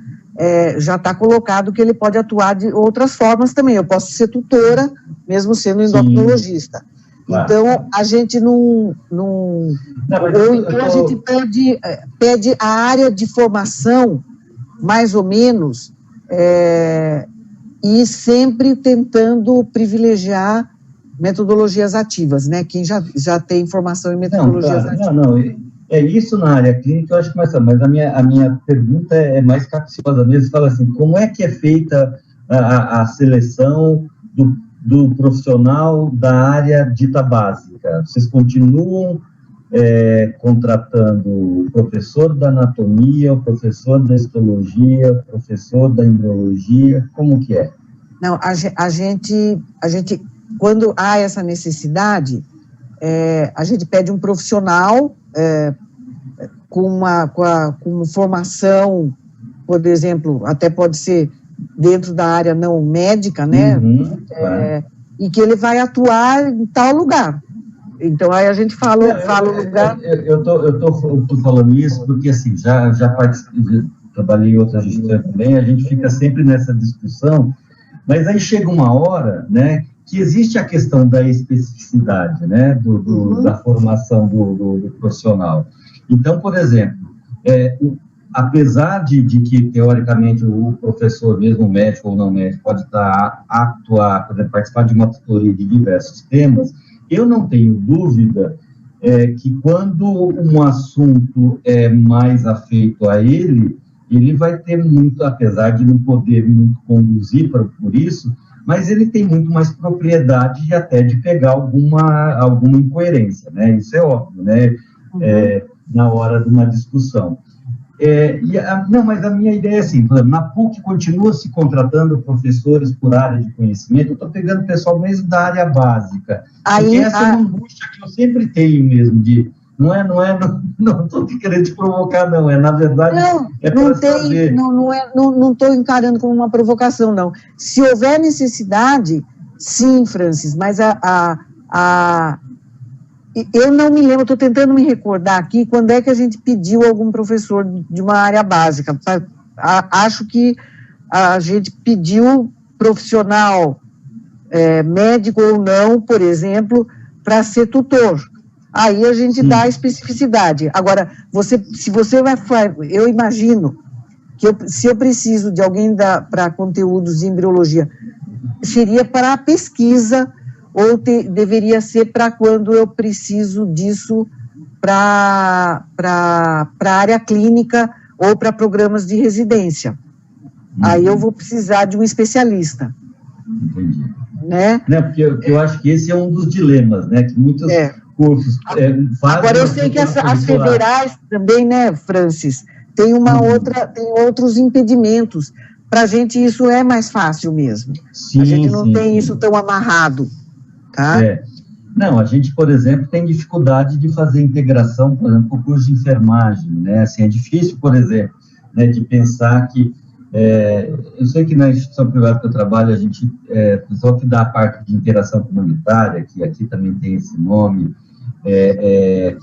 já está colocado que ele pode atuar de outras formas também. Eu posso ser tutora, mesmo sendo endocrinologista. Claro. Então, a gente ou então a gente pede a área de formação, mais ou menos, e sempre tentando privilegiar metodologias ativas, né? Quem já tem formação em metodologias ativas. Não, é isso na área clínica, eu acho que mais, mas a minha pergunta é mais capciosa mesmo, fala assim, como é que é feita a seleção do profissional da área dita básica? Vocês continuam contratando o professor da anatomia, o professor da histologia, o professor da embriologia, como que é? Não, a gente, quando há essa necessidade, a gente pede um profissional com formação, por exemplo, até pode ser dentro da área não médica, né? Claro. E que ele vai atuar em tal lugar. Então, aí a gente fala o lugar... Eu tô falando isso porque, assim, já participei, trabalhei em outras instituições também, a gente fica sempre nessa discussão, mas aí chega uma hora, né, que existe a questão da especificidade, né, da formação do profissional. Então, por exemplo, apesar de que, teoricamente, o professor, mesmo médico ou não médico, pode estar apto a, por exemplo, participar de uma tutoria de diversos temas, eu não tenho dúvida que quando um assunto é mais afeito a ele vai ter muito, apesar de não poder muito conduzir por isso, mas ele tem muito mais propriedade de até de pegar alguma incoerência, né? Isso é óbvio, né? Na hora de uma discussão. Não, mas a minha ideia é assim, por exemplo, na PUC continua se contratando professores por área de conhecimento, eu estou pegando pessoal mesmo da área básica, porque essa é uma angústia que eu sempre tenho mesmo, não estou querendo te provocar, não, na verdade, não estou encarando como uma provocação, não. Se houver necessidade, sim, Francis, mas eu não me lembro, estou tentando me recordar aqui, quando é que a gente pediu algum professor de uma área básica. Acho que a gente pediu profissional, médico ou não, por exemplo, para ser tutor. Aí a gente dá a especificidade. Agora, se você vai... Eu imagino que se eu preciso de alguém para conteúdos de embriologia, seria para a pesquisa, ou deveria ser para quando eu preciso disso para a área clínica ou para programas de residência. Aí eu vou precisar de um especialista. Entendi. Né? Porque eu acho que esse é um dos dilemas, né? Que muitos cursos fazem... Agora, eu sei que as federais também, né, Francis, tem outros impedimentos. Para a gente isso é mais fácil mesmo. A gente não tem isso tão amarrado. Tá? Não, a gente, por exemplo, tem dificuldade de fazer integração, por exemplo, com o curso de enfermagem, né? Assim, é difícil, por exemplo, né, de pensar que... eu sei que na instituição privada que eu trabalho, a gente, pessoal que dá a parte de interação comunitária, que aqui também tem esse nome,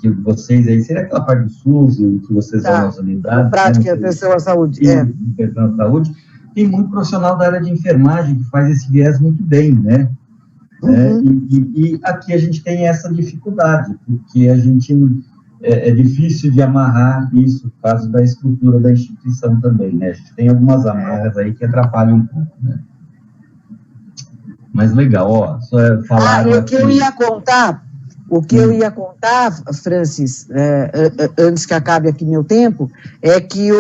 que vocês aí, seria aquela parte do SUS, que vocês vão nas unidades... Prática de atenção à saúde. Atenção à saúde, tem muito profissional da área de enfermagem que faz esse viés muito bem, né? E aqui a gente tem essa dificuldade, porque a gente é difícil de amarrar isso por causa da estrutura da instituição também, né? A gente tem algumas amarras aí que atrapalham um pouco, né? Mas legal, só falar... o que eu ia contar, Francis, antes que acabe aqui meu tempo, é que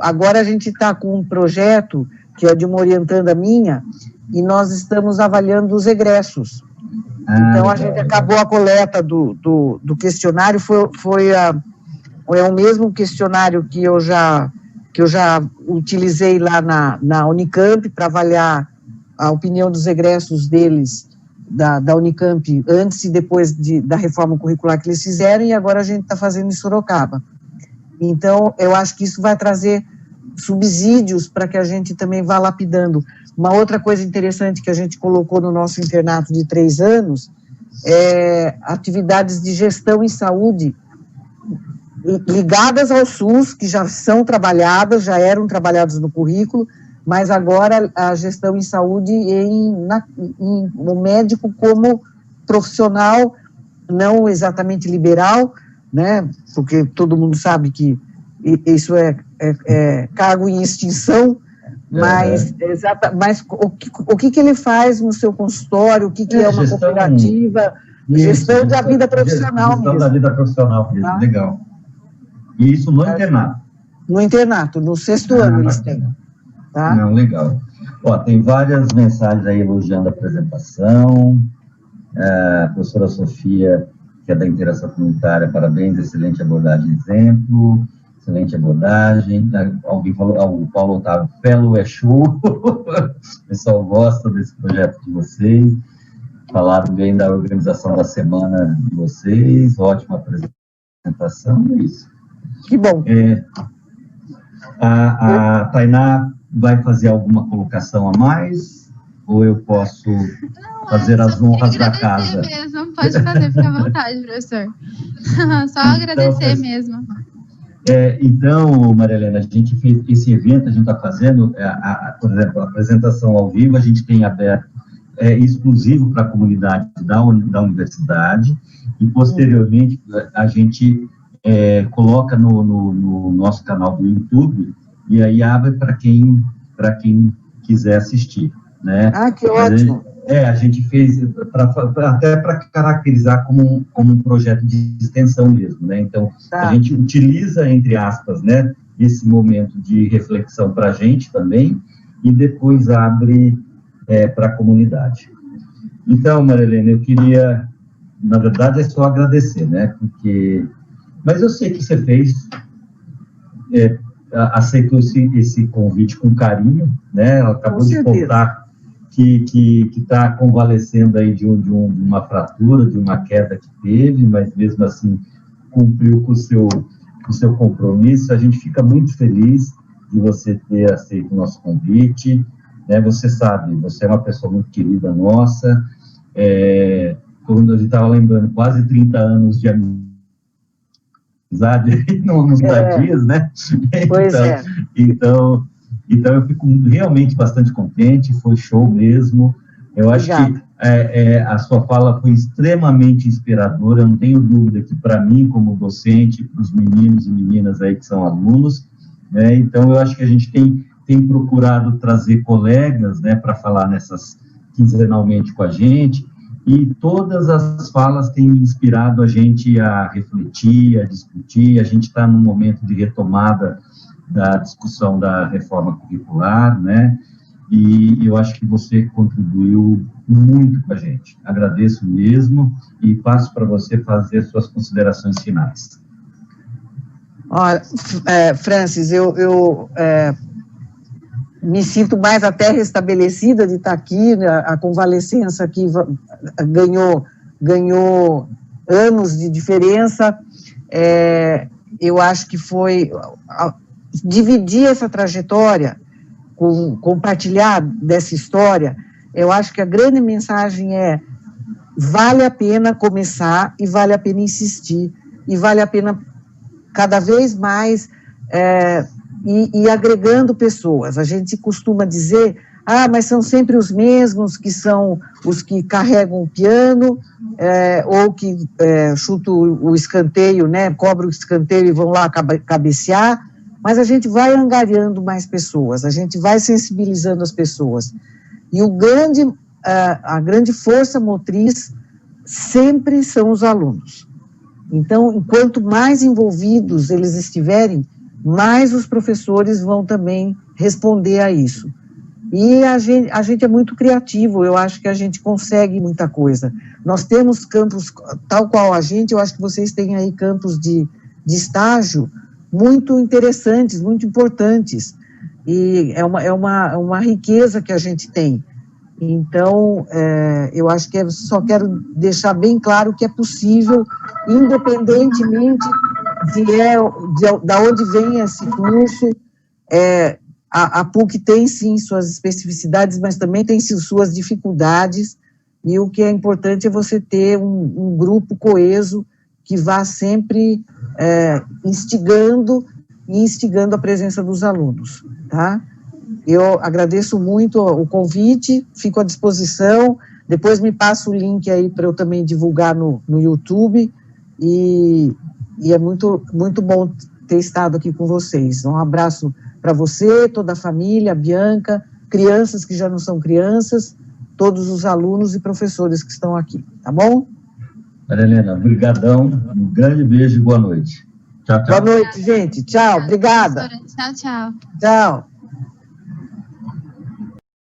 agora a gente está com um projeto, que é de uma orientanda minha, e nós estamos avaliando os egressos. Então, a gente acabou a coleta do questionário, é o mesmo questionário que eu já utilizei lá na Unicamp para avaliar a opinião dos egressos deles, da Unicamp, antes e depois da reforma curricular que eles fizeram, e agora a gente está fazendo em Sorocaba. Então, eu acho que isso vai trazer subsídios para que a gente também vá lapidando. Uma outra coisa interessante que a gente colocou no nosso internato de 3 anos é atividades de gestão em saúde ligadas ao SUS, que já são trabalhadas, já eram trabalhadas no currículo, mas agora a gestão em saúde no médico como profissional, não exatamente liberal, né, porque todo mundo sabe que isso é cargo em extinção, mas, mas o que ele faz no seu consultório, o que é uma cooperativa, gestão da vida profissional mesmo. Gestão da vida profissional mesmo, Tá? Legal. E isso no internato? No internato, no 6º ano eles têm. Tá? Não, legal. Ó, tem várias mensagens aí elogiando a apresentação. A professora Sofia, que é da Interação Comunitária, parabéns, excelente abordagem, exemplo, excelente abordagem. Alguém falou, o Paulo Otávio, Fellow é show. O pessoal gosta desse projeto de vocês. Falaram bem da organização da semana de vocês, ótima apresentação, é isso. Que bom. A Tainá vai fazer alguma colocação a mais? Ou eu posso fazer as honras da casa? Mesmo. Pode fazer, fica à vontade, professor. Só agradecer mesmo. Então, Maria Helena, a gente fez esse evento, a gente está fazendo, por exemplo, a apresentação ao vivo, a gente tem aberto exclusivo para a comunidade da universidade, e posteriormente a gente coloca no nosso canal do YouTube, e aí abre para quem quiser assistir, né? Ah, que ótimo! A gente fez até para caracterizar como um projeto de extensão mesmo, né? Então, a gente utiliza, entre aspas, né, esse momento de reflexão para a gente também, e depois abre para a comunidade. Então, Maria Helena, eu queria, na verdade, só agradecer, né? Mas eu sei que você aceitou esse convite com carinho, né? Ela acabou de contar que está convalescendo aí de uma fratura, de uma queda que teve, mas mesmo assim cumpriu com o seu compromisso. A gente fica muito feliz de você ter aceito o nosso convite, né? Você sabe, você é uma pessoa muito querida nossa, quando a gente estava lembrando, quase 30 anos de amizade, nos dias, né? Pois Então, eu fico realmente bastante contente, foi show mesmo. Eu acho que a sua fala foi extremamente inspiradora, eu não tenho dúvida que para mim, como docente, para os meninos e meninas aí que são alunos, né? Então eu acho que a gente tem procurado trazer colegas, né, para falar quinzenalmente com a gente, e todas as falas têm inspirado a gente a refletir, a discutir. A gente está num momento de retomada da discussão da reforma curricular, né? E eu acho que você contribuiu muito com a gente. Agradeço mesmo e passo para você fazer suas considerações finais. Olha, Francis, eu me sinto mais até restabelecida de estar aqui, né? A convalescença aqui ganhou anos de diferença. Eu acho que foi dividir essa trajetória, compartilhar dessa história. Eu acho que a grande mensagem vale a pena começar e vale a pena insistir e vale a pena cada vez mais e agregando pessoas. A gente costuma dizer, mas são sempre os mesmos que são os que carregam o piano, ou que chutam o escanteio, né, cobram o escanteio e vão lá cabecear, mas a gente vai angariando mais pessoas, a gente vai sensibilizando as pessoas. E a grande força motriz sempre são os alunos. Então, enquanto mais envolvidos eles estiverem, mais os professores vão também responder a isso. E a gente é muito criativo, eu acho que a gente consegue muita coisa. Nós temos campos, tal qual a gente, eu acho que vocês têm aí campos de estágio muito interessantes, muito importantes, e é uma riqueza que a gente tem. Então, eu acho que só quero deixar bem claro que é possível, independentemente da onde vem esse curso. A PUC tem, sim, suas especificidades, mas também tem suas dificuldades, e o que é importante é você ter um grupo coeso que vá sempre instigando a presença dos alunos, tá? Eu agradeço muito o convite, fico à disposição, Depois me passa o link aí para eu também divulgar no YouTube, e é muito, muito bom ter estado aqui com vocês. Um abraço para você, toda a família, a Bianca, crianças que já não são crianças, todos os alunos e professores que estão aqui, tá bom? Maria Helena, brigadão, um grande beijo e boa noite. Tchau, tchau. Boa noite, gente. Tchau, obrigada. Tchau, tchau. Tchau.